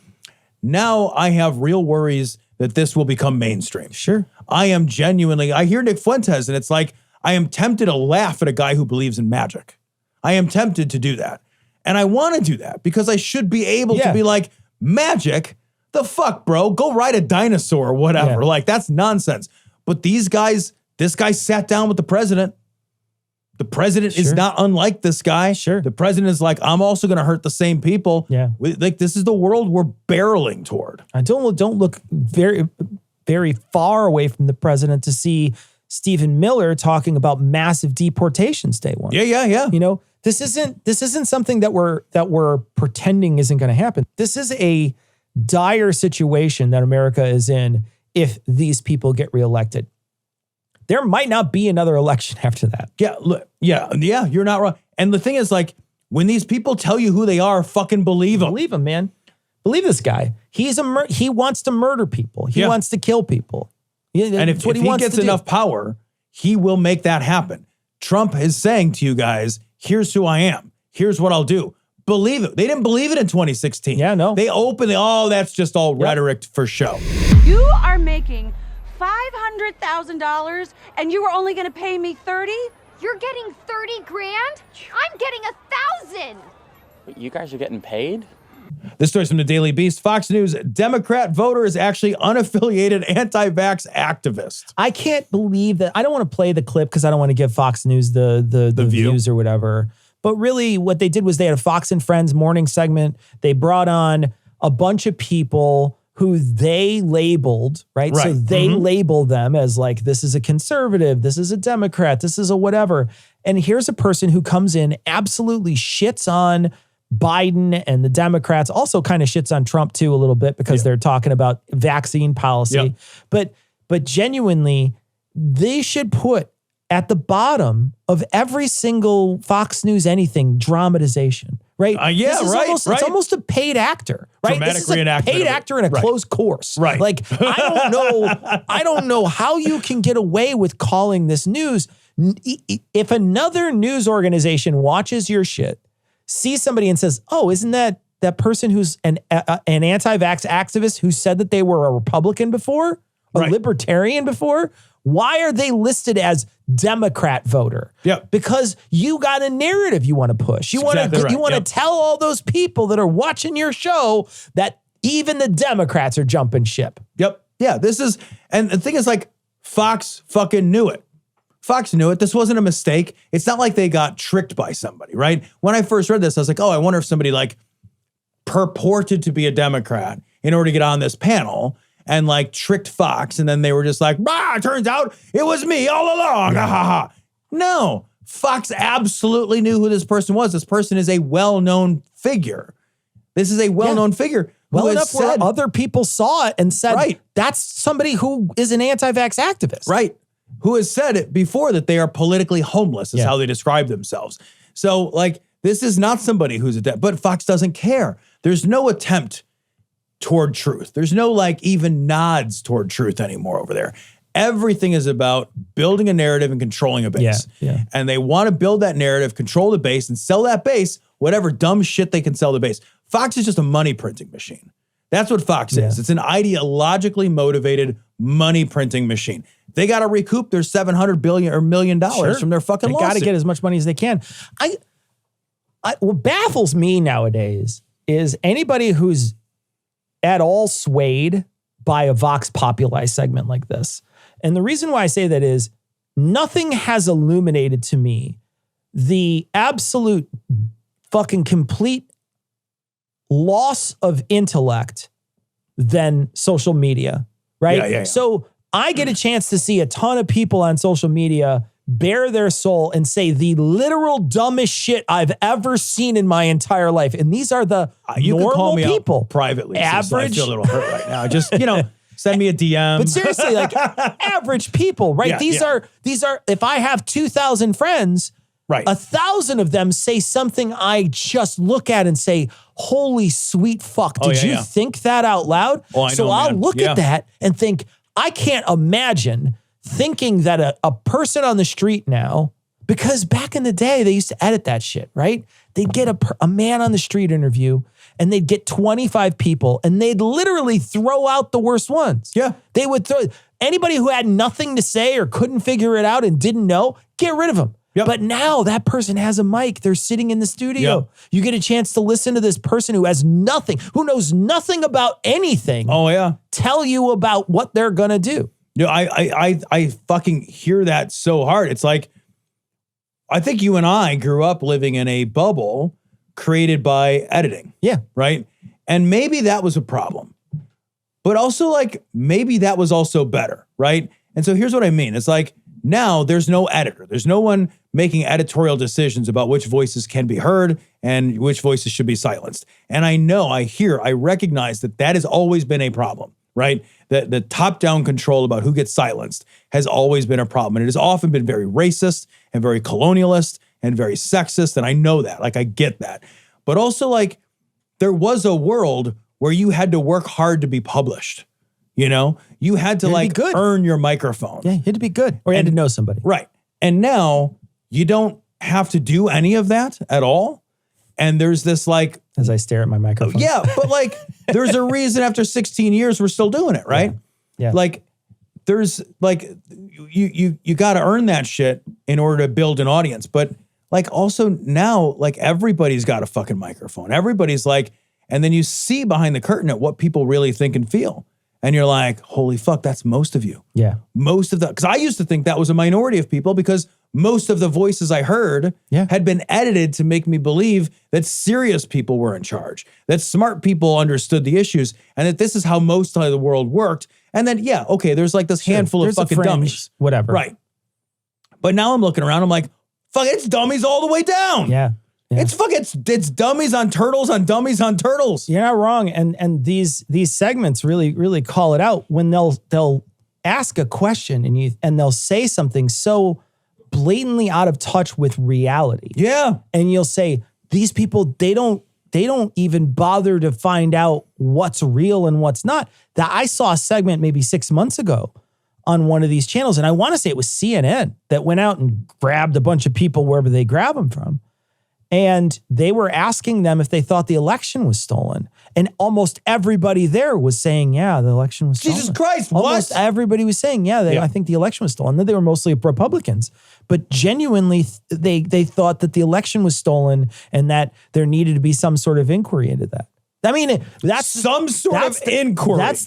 Now I have real worries that this will become mainstream. Sure. I hear Nick Fuentes and it's like, I am tempted to laugh at a guy who believes in magic. I am tempted to do that. And I want to do that because I should be able to be like, magic? The fuck, bro? Go ride a dinosaur or whatever. Yeah. Like, that's nonsense. But this guy sat down with the president. The president is not unlike this guy. Sure. The president is like, I'm also going to hurt the same people. Yeah. Like, this is the world we're barreling toward. I don't look very, very far away from the president to see Stephen Miller talking about massive deportations day one. Yeah. You know, this isn't something that we're pretending isn't going to happen. This is a dire situation that America is in if these people get reelected. There might not be another election after that. Yeah, look, yeah, you're not wrong. And the thing is, like, when these people tell you who they are, fucking believe them. Believe him, man. Believe this guy. He wants to murder people. He wants to kill people. And if he gets enough power, he will make that happen. Trump is saying to you guys, here's who I am. Here's what I'll do. Believe it. They didn't believe it in 2016. Yeah, no. They openly, that's just all rhetoric for show. You are making $500,000 and you were only going to pay me 30? You're getting 30 grand? I'm getting 1,000. But you guys are getting paid? This story's from the Daily Beast. Fox News, Democrat voter is actually unaffiliated anti-vax activist. I can't believe that. I don't want to play the clip because I don't want to give Fox News the views or whatever. But really what they did was they had a Fox and Friends morning segment. They brought on a bunch of people who they labeled, right? So they label them as like, this is a conservative, this is a Democrat, this is a whatever. And here's a person who comes in, absolutely shits on Biden and the Democrats, also kind of shits on Trump too a little bit because they're talking about vaccine policy. But genuinely, they should put at the bottom of every single Fox News anything dramatization, right? Yeah, This is right, almost, right. It's almost a paid actor, right? Dramatic This is a reenactment paid of it. actor in a Right. closed course. Right. Like, I don't know how you can get away with calling this news. If another news organization watches your shit, sees somebody and says, oh, isn't that person who's an anti-vax activist who said that they were a Republican before, a libertarian before? Why are they listed as Democrat voter? Yeah. Because you got a narrative you want to push. You want to exactly right. you want to tell all those people that are watching your show that even the Democrats are jumping ship. Yep. Yeah, this is, and the thing is, like, Fox fucking knew it. Fox knew it. This wasn't a mistake. It's not like they got tricked by somebody, right? When I first read this, I was like, oh, I wonder if somebody like purported to be a Democrat in order to get on this panel and like tricked Fox. And then they were just like, turns out it was me all along. Ha ha ha. No, Fox absolutely knew who this person was. This person is a well-known figure. This is a well-known figure. Well enough where other people saw it and said, that's somebody who is an anti-vax activist. Right. Who has said it before that they are politically homeless is how they describe themselves. So like, this is not somebody who's but Fox doesn't care. There's no attempt toward truth. There's no like even nods toward truth anymore over there. Everything is about building a narrative and controlling a base. Yeah. And they want to build that narrative, control the base, and sell that base, whatever dumb shit they can sell the base. Fox is just a money printing machine. That's what Fox is. It's an ideologically motivated money printing machine. They got to recoup their $700 billion or $1 million from their fucking lawsuit. They got to get as much money as they can. What baffles me nowadays is anybody who's at all swayed by a Vox Populi segment like this. And the reason why I say that is nothing has illuminated to me the absolute fucking complete loss of intellect than social media, right? Yeah. So I get a chance to see a ton of people on social media bare their soul and say the literal dumbest shit I've ever seen in my entire life. And these are the you normal can call me people. Out privately. Average. I feel a little hurt right now. Just, send me a DM. But seriously, like average people, right? These are, if I have 2,000 friends, right, 1,000 of them say something I just look at and say, holy sweet fuck. Did you think that out loud? Oh, I know, so I'll man. look at that and think, I can't imagine thinking that a person on the street now, because back in the day, they used to edit that shit, right? They'd get a man on the street interview and they'd get 25 people and they'd literally throw out the worst ones. Yeah. They would throw anybody who had nothing to say or couldn't figure it out and didn't know, get rid of them. Yep. But now that person has a mic. They're sitting in the studio. Yep. You get a chance to listen to this person who has nothing, who knows nothing about anything. Oh, yeah. Tell you about what they're going to do. I fucking hear that so hard. It's like, I think you and I grew up living in a bubble created by editing. Yeah. Right? And maybe that was a problem. But also like, maybe that was also better. Right? And so here's what I mean. It's like, now there's no editor. There's no one making editorial decisions about which voices can be heard and which voices should be silenced. And I recognize that has always been a problem, right? The top-down control about who gets silenced has always been a problem. And it has often been very racist and very colonialist and very sexist. And I know that, like, I get that. But also, like, there was a world where you had to work hard to be published. You had to like earn your microphone. Yeah, you had to be good or you had to know somebody. Right. And now you don't have to do any of that at all. And there's this like, as I stare at my microphone. Yeah. But like, there's a reason after 16 years, we're still doing it. Right. Yeah. Like there's like, you got to earn that shit in order to build an audience. But like also now, like everybody's got a fucking microphone. Everybody's like, and then you see behind the curtain at what people really think and feel. And you're like, holy fuck, that's most of you. Yeah. Most of because I used to think that was a minority of people because most of the voices I heard had been edited to make me believe that serious people were in charge, that smart people understood the issues, and that this is how most of the world worked. And then, there's like this handful of fucking dummies. Whatever. Right. But now I'm looking around, I'm like, fuck, it's dummies all the way down. Yeah. It's dummies on turtles on dummies on turtles. You're not wrong. And these segments really call it out when they'll ask a question and they'll say something so blatantly out of touch with reality. Yeah. And you'll say, these people, they don't even bother to find out what's real and what's not. That I saw a segment maybe 6 months ago on one of these channels, and I want to say it was CNN that went out and grabbed a bunch of people wherever they grab them from. And they were asking them if they thought the election was stolen. And almost everybody there was saying, yeah, the election was stolen. Jesus Christ, almost everybody was saying, I think the election was stolen. Then they were mostly Republicans. But genuinely, they thought that the election was stolen and that there needed to be some sort of inquiry into that. I mean, that's some sort of inquiry. That's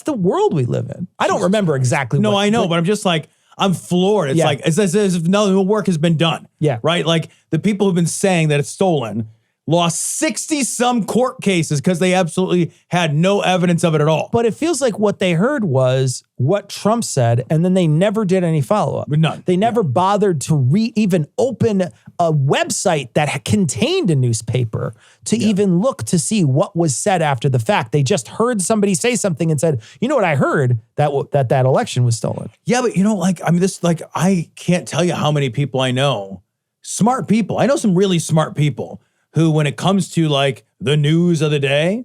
the world we live in. I don't remember exactly. No, I know, but I'm just like, I'm floored. It's like, it's as if no work has been done. Yeah. Right? Like the people who've been saying that it's stolen lost 60 some court cases because they absolutely had no evidence of it at all. But it feels like what they heard was what Trump said, and then they never did any follow-up. None. They never bothered to even open a website that contained a newspaper to even look to see what was said after the fact. They just heard somebody say something and said, you know what I heard? That election was stolen. Yeah, but I can't tell you how many people I know, smart people. I know some really smart people who, when it comes to like the news of the day,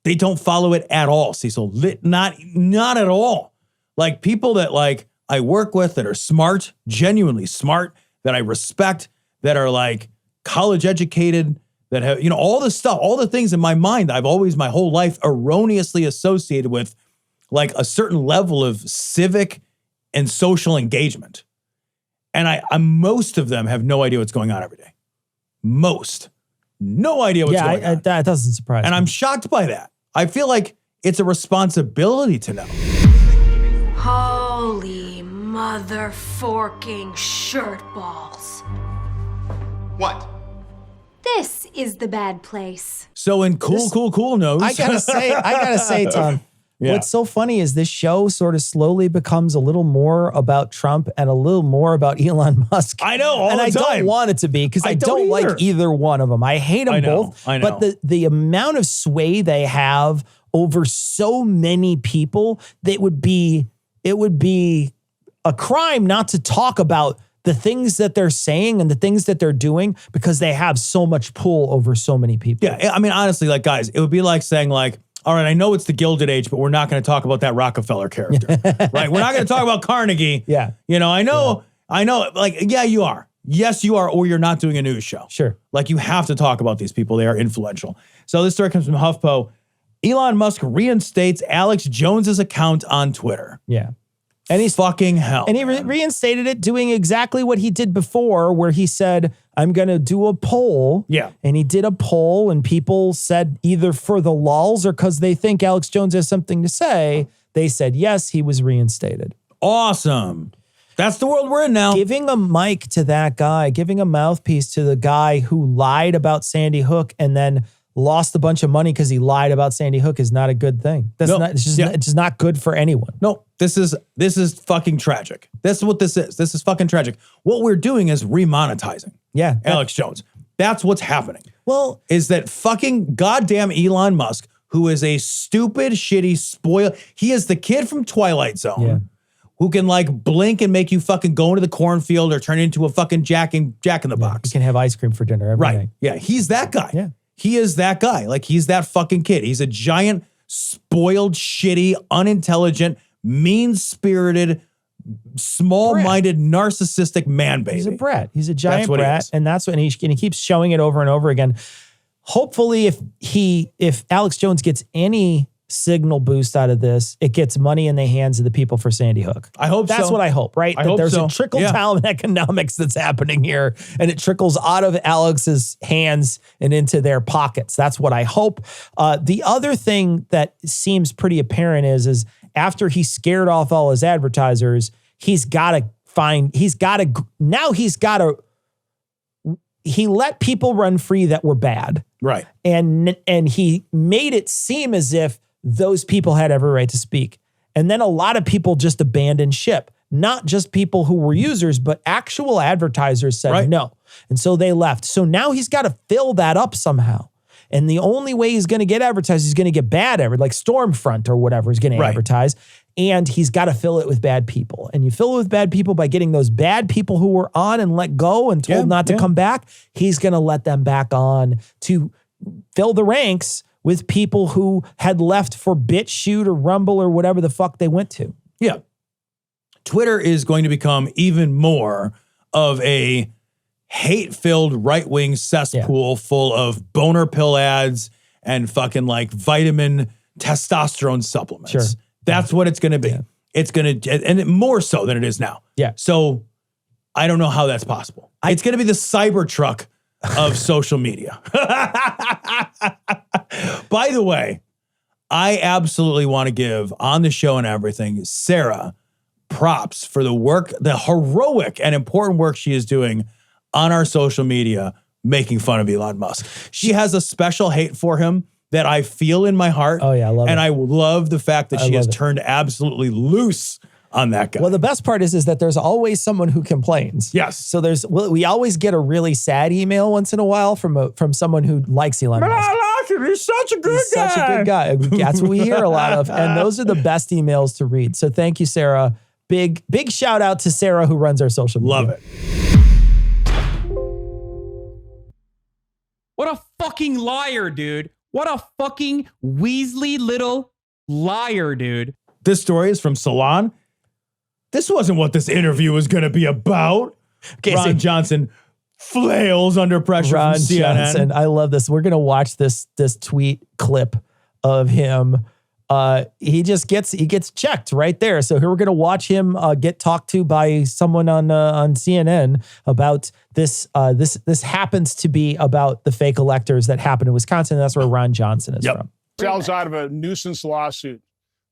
they don't follow it at all, Cecil. Not at all. Like people that like I work with that are smart, genuinely smart, that I respect, that are like college educated, that have, all the stuff, all the things in my mind I've always my whole life erroneously associated with like a certain level of civic and social engagement. And most of them have no idea what's going on every day. No idea what's going on. That doesn't surprise me. And I'm shocked by that. I feel like it's a responsibility to know. Holy mother-forking shirt balls. What? This is the bad place. So in cool news. I gotta say, Tom, what's so funny is this show sort of slowly becomes a little more about Trump and a little more about Elon Musk. I know, I don't want it to be because I don't like either one of them. I hate them both. I know. But the amount of sway they have over so many people, it would be a crime not to talk about the things that they're saying and the things that they're doing because they have so much pull over so many people. Yeah, I mean, honestly, like, guys, it would be like saying, like, all right, I know it's the Gilded Age, but we're not going to talk about that Rockefeller character, right? We're not going to talk about Carnegie. Yeah. I know, like, yeah, you are. Yes, you are, or you're not doing a news show. Sure. Like, you have to talk about these people. They are influential. So this story comes from HuffPo. Elon Musk reinstates Alex Jones's account on Twitter. Yeah. And he's fucking hell. And he reinstated it doing exactly what he did before, where he said, I'm going to do a poll. Yeah. And he did a poll and people said either for the lulz or because they think Alex Jones has something to say, they said, yes, he was reinstated. Awesome. That's the world we're in now. Giving a mic to that guy, giving a mouthpiece to the guy who lied about Sandy Hook and then lost a bunch of money because he lied about Sandy Hook is not a good thing. It's just not good for anyone. No, this is fucking tragic. That's what this is. This is fucking tragic. What we're doing is remonetizing. Yeah. Alex Jones. That's what's happening. Well, is that fucking goddamn Elon Musk, who is a stupid, shitty, spoiled. He is the kid from Twilight Zone who can like blink and make you fucking go into the cornfield or turn into a fucking Jack in the Box. You can have ice cream for dinner every night. Yeah, he's that guy. Yeah. He is that guy. Like, he's that fucking kid. He's a giant, spoiled, shitty, unintelligent, mean-spirited, small-minded, narcissistic man baby. He's a brat. He's a giant brat. And that's what, and he keeps showing it over and over again. Hopefully, if Alex Jones gets any signal boost out of this, it gets money in the hands of the people for Sandy Hook. I hope that's what I hope, right? That there's a trickle down economics that's happening here, and it trickles out of Alex's hands and into their pockets. That's what I hope. The other thing that seems pretty apparent is after he scared off all his advertisers, he let people run free that were bad. Right. And he made it seem as if those people had every right to speak. And then a lot of people just abandoned ship. Not just people who were users, but actual advertisers said no. And so they left. So now he's got to fill that up somehow. And the only way he's going to get advertised is going to get bad advertising, like Stormfront or whatever is going to advertise. And he's got to fill it with bad people. And you fill it with bad people by getting those bad people who were on and let go and told not to come back. He's going to let them back on to fill the ranks with people who had left for BitChute or Rumble or whatever the fuck they went to. Yeah. Twitter is going to become even more of a hate-filled right-wing cesspool full of boner pill ads and fucking like vitamin testosterone supplements. Sure. That's what it's going to be. Yeah. It's going to, and more so than it is now. Yeah. So I don't know how that's possible. It's going to be the Cybertruck of social media. By the way, I absolutely want to give on the show and everything, Sarah, props for the work, the heroic and important work she is doing on our social media, making fun of Elon Musk. She has a special hate for him that I feel in my heart. Oh yeah, I love it. And I love the fact that she has turned absolutely loose on that guy. Well, the best part is that there's always someone who complains. Yes. So we always get a really sad email once in a while from someone who likes Elon Musk. He's such a good guy. Such a good guy. That's what we hear a lot of. And those are the best emails to read. So thank you, Sarah. Big shout out to Sarah who runs our social media. Love it. What a fucking liar, dude. What a fucking Weasley little liar, dude. This story is from Salon. This wasn't what this interview was going to be about. Okay, Ron Johnson flails under pressure Ron from CNN. Johnson. I love this. We're going to watch this tweet clip of him. He gets checked right there. So here we're going to watch him get talked to by someone on CNN about this. This happens to be about the fake electors that happened in Wisconsin. And that's where Ron Johnson is from. Sells out of a nuisance lawsuit.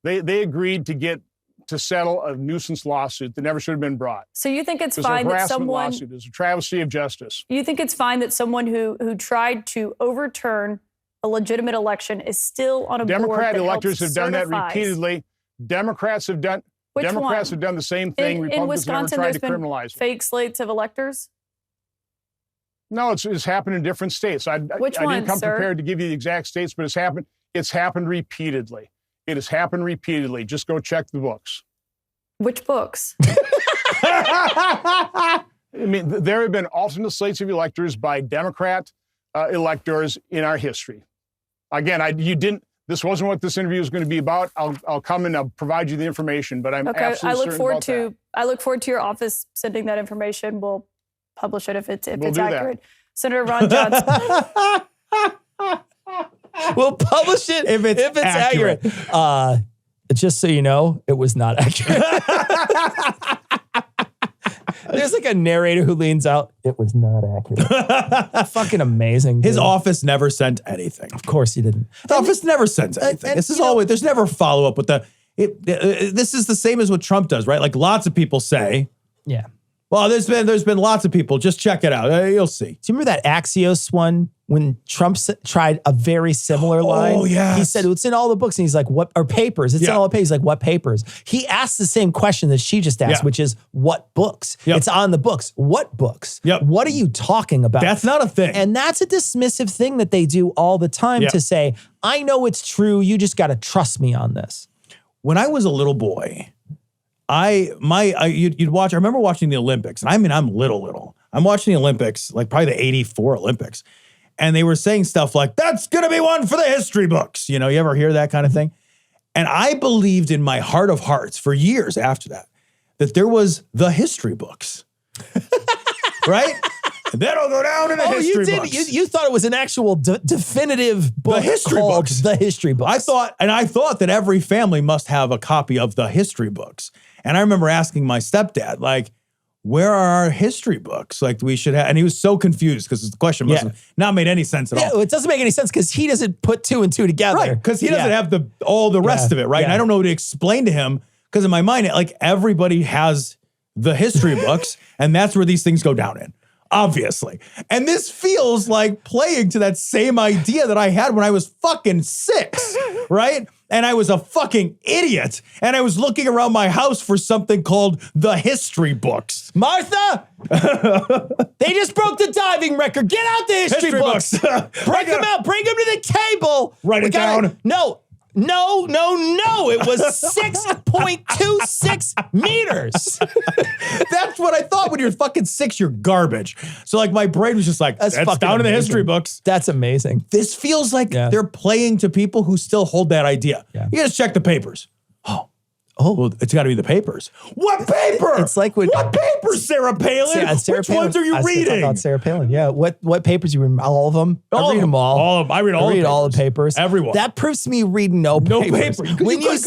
They agreed to settle a nuisance lawsuit that never should have been brought. So you think it's It was fine a that harassment someone lawsuit. It's a travesty of justice. you think it's fine that someone who tried to overturn a legitimate election is still on a Democrat board that electors have helps done that certifies- repeatedly. Democrats have done the same thing. In Republicans never Wisconsin, tried there's to been criminalize it. fake slates of electors. No, it's happened in different states. I Which didn't ones, come sir? prepared to give you the exact states, but it's happened. It's happened repeatedly. It has happened repeatedly. Just go check the books. Which books? I mean, there have been alternate slates of electors by Democrat electors in our history. Again, this wasn't what this interview was going to be about. I'll come and I'll provide you the information, but I'm absolutely certain about that. I look forward to your office sending that information. We'll publish it if it's We'll do accurate. that. Senator Ron Johnson. We'll publish it if it's accurate. Just so you know, it was not accurate. There's like a narrator who leans out. It was not accurate. Fucking amazing. His office never sent anything. Of course he didn't. The office never sends anything. This is always, there's never follow up with this is the same as what Trump does, right? Like lots of people say, yeah. Well, there's been lots of people. Just check it out. You'll see. Do you remember that Axios one when Trump tried a very similar line? Oh, yeah. He said, it's in all the books. And he's like, what are papers? It's in all the papers. He's like, what papers? He asked the same question that she just asked, which is, what books? It's on the books. What books? What are you talking about? That's not a thing. And that's a dismissive thing that they do all the time to say, I know it's true. You just got to trust me on this. When I was a little boy, you'd watch. I remember watching the Olympics, and I mean, I'm little. I'm watching the Olympics, like probably the '84 Olympics, and they were saying stuff like, "That's gonna be one for the history books." You know, you ever hear that kind of thing? And I believed in my heart of hearts for years after that there was the history books, right? That'll go down in the history books. You thought it was an actual definitive book the history called books. The History Books. I thought that every family must have a copy of the history books. And I remember asking my stepdad, like, where are our history books? Like, we should have, and he was so confused because the question must have not made any sense at all. It doesn't make any sense because he doesn't put two and two together. Right, because he doesn't have all the rest of it, right? And I don't know what to explain to him because in my mind, like, everybody has the history books, and that's where these things go down in. Obviously. And this feels like playing to that same idea that I had when I was fucking 6, right? and I was a fucking idiot. And I was looking around my house for something called the history books. Martha, they just broke the diving record. Get out the history books. Break them out. Bring them to the table. Write it down. No. It was 6.26 meters. That's what I thought. When you're fucking 6, you're garbage. So like my brain was just like, that's down in the history books. That's amazing. This feels like they're playing to people who still hold that idea. Yeah. You just check the papers. Oh, well, it's got to be the papers. What paper? It's like what papers, Sarah Palin? Which ones are you reading? About Sarah Palin. Yeah. What papers you read? All of them. I read them all. All of them. I read all the papers. Everyone. That proves to me you read no papers. When you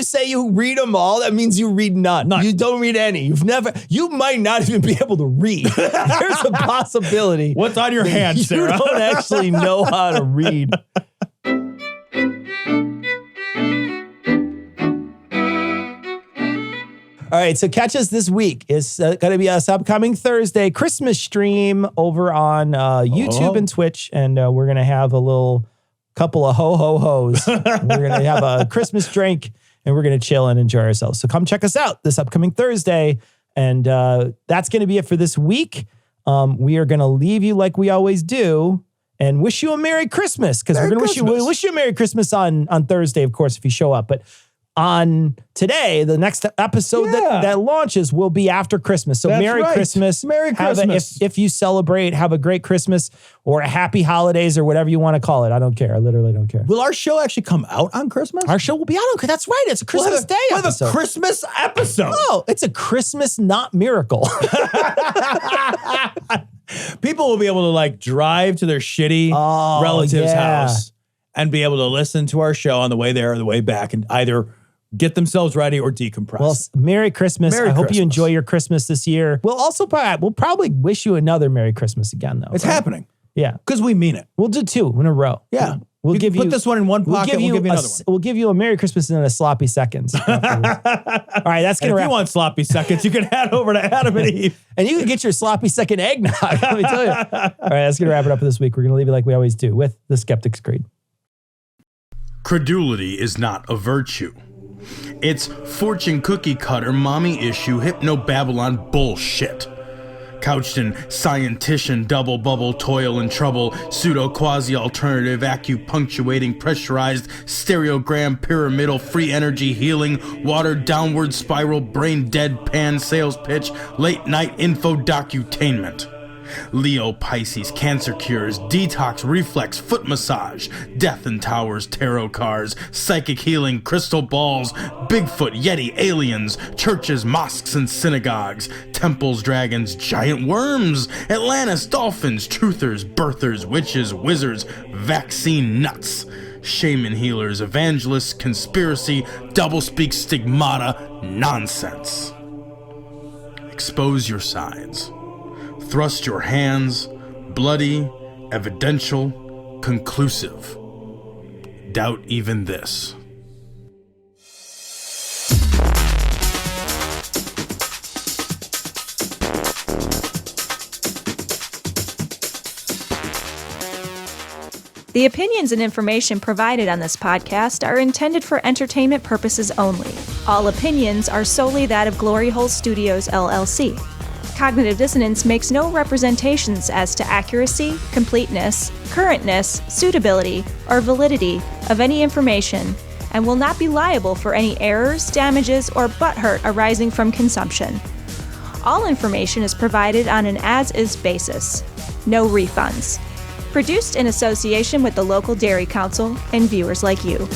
say you read them all, that means you read none. You don't read any. You might not even be able to read. There's a possibility. What's on your hand, Sarah? You don't actually know how to read. All right, so catch us this week. It's going to be us upcoming Thursday Christmas stream over on YouTube and Twitch, and we're going to have a couple of ho-ho-hos. We're going to have a Christmas drink, and we're going to chill and enjoy ourselves. So come check us out this upcoming Thursday, and that's going to be it for this week. We are going to leave you like we always do and wish you a Merry Christmas, because we're going to wish you a Merry Christmas on Thursday, of course, if you show up. But on today, the next episode that launches will be after Christmas. So Merry Christmas. Merry Christmas. If you celebrate, have a great Christmas or a happy holidays or whatever you want to call it. I don't care. I literally don't care. Will our show actually come out on Christmas? Our show will be out on Christmas. That's right. It's a Christmas Day episode. We'll have a Christmas episode. Oh, it's a Christmas not miracle. People will be able to like drive to their shitty relative's house and be able to listen to our show on the way there or the way back and either get themselves ready or decompress. Well, Merry Christmas. I hope you enjoy your Christmas this year. We'll probably wish you another Merry Christmas again, though. It's happening. Yeah. Because we mean it. We'll do 2 in a row. Yeah. We'll give you put this one in one pocket. We'll give you another one. We'll give you a Merry Christmas and then a sloppy seconds. All right, that's gonna. If you want sloppy seconds, you can head over to Adam and Eve, and you can get your sloppy second eggnog. Let me tell you. All right, that's gonna wrap it up for this week. We're gonna leave it like we always do with the Skeptic's Creed. Credulity is not a virtue. It's fortune cookie cutter, mommy issue, hypno-Babylon bullshit. Couched in scientician, double bubble, toil and trouble, pseudo quasi alternative, acupunctuating, pressurized, stereogram, pyramidal, free energy healing, watered downward spiral, brain deadpan sales pitch, late night info docutainment. Leo, Pisces, cancer cures, detox, reflex, foot massage, death in towers, tarot cards, psychic healing, crystal balls, Bigfoot, Yeti, aliens, churches, mosques and synagogues, temples, dragons, giant worms, Atlantis, dolphins, truthers, birthers, witches, wizards, vaccine nuts, shaman healers, evangelists, conspiracy, doublespeak, stigmata, nonsense. Expose your sides. Thrust your hands, bloody, evidential, conclusive. Doubt even this. The opinions and information provided on this podcast are intended for entertainment purposes only. All opinions are solely that of Glory Hole Studios, LLC. Cognitive Dissonance makes no representations as to accuracy, completeness, currentness, suitability, or validity of any information and will not be liable for any errors, damages, or butthurt arising from consumption. All information is provided on an as-is basis. No refunds. Produced in association with the local Dairy Council and viewers like you.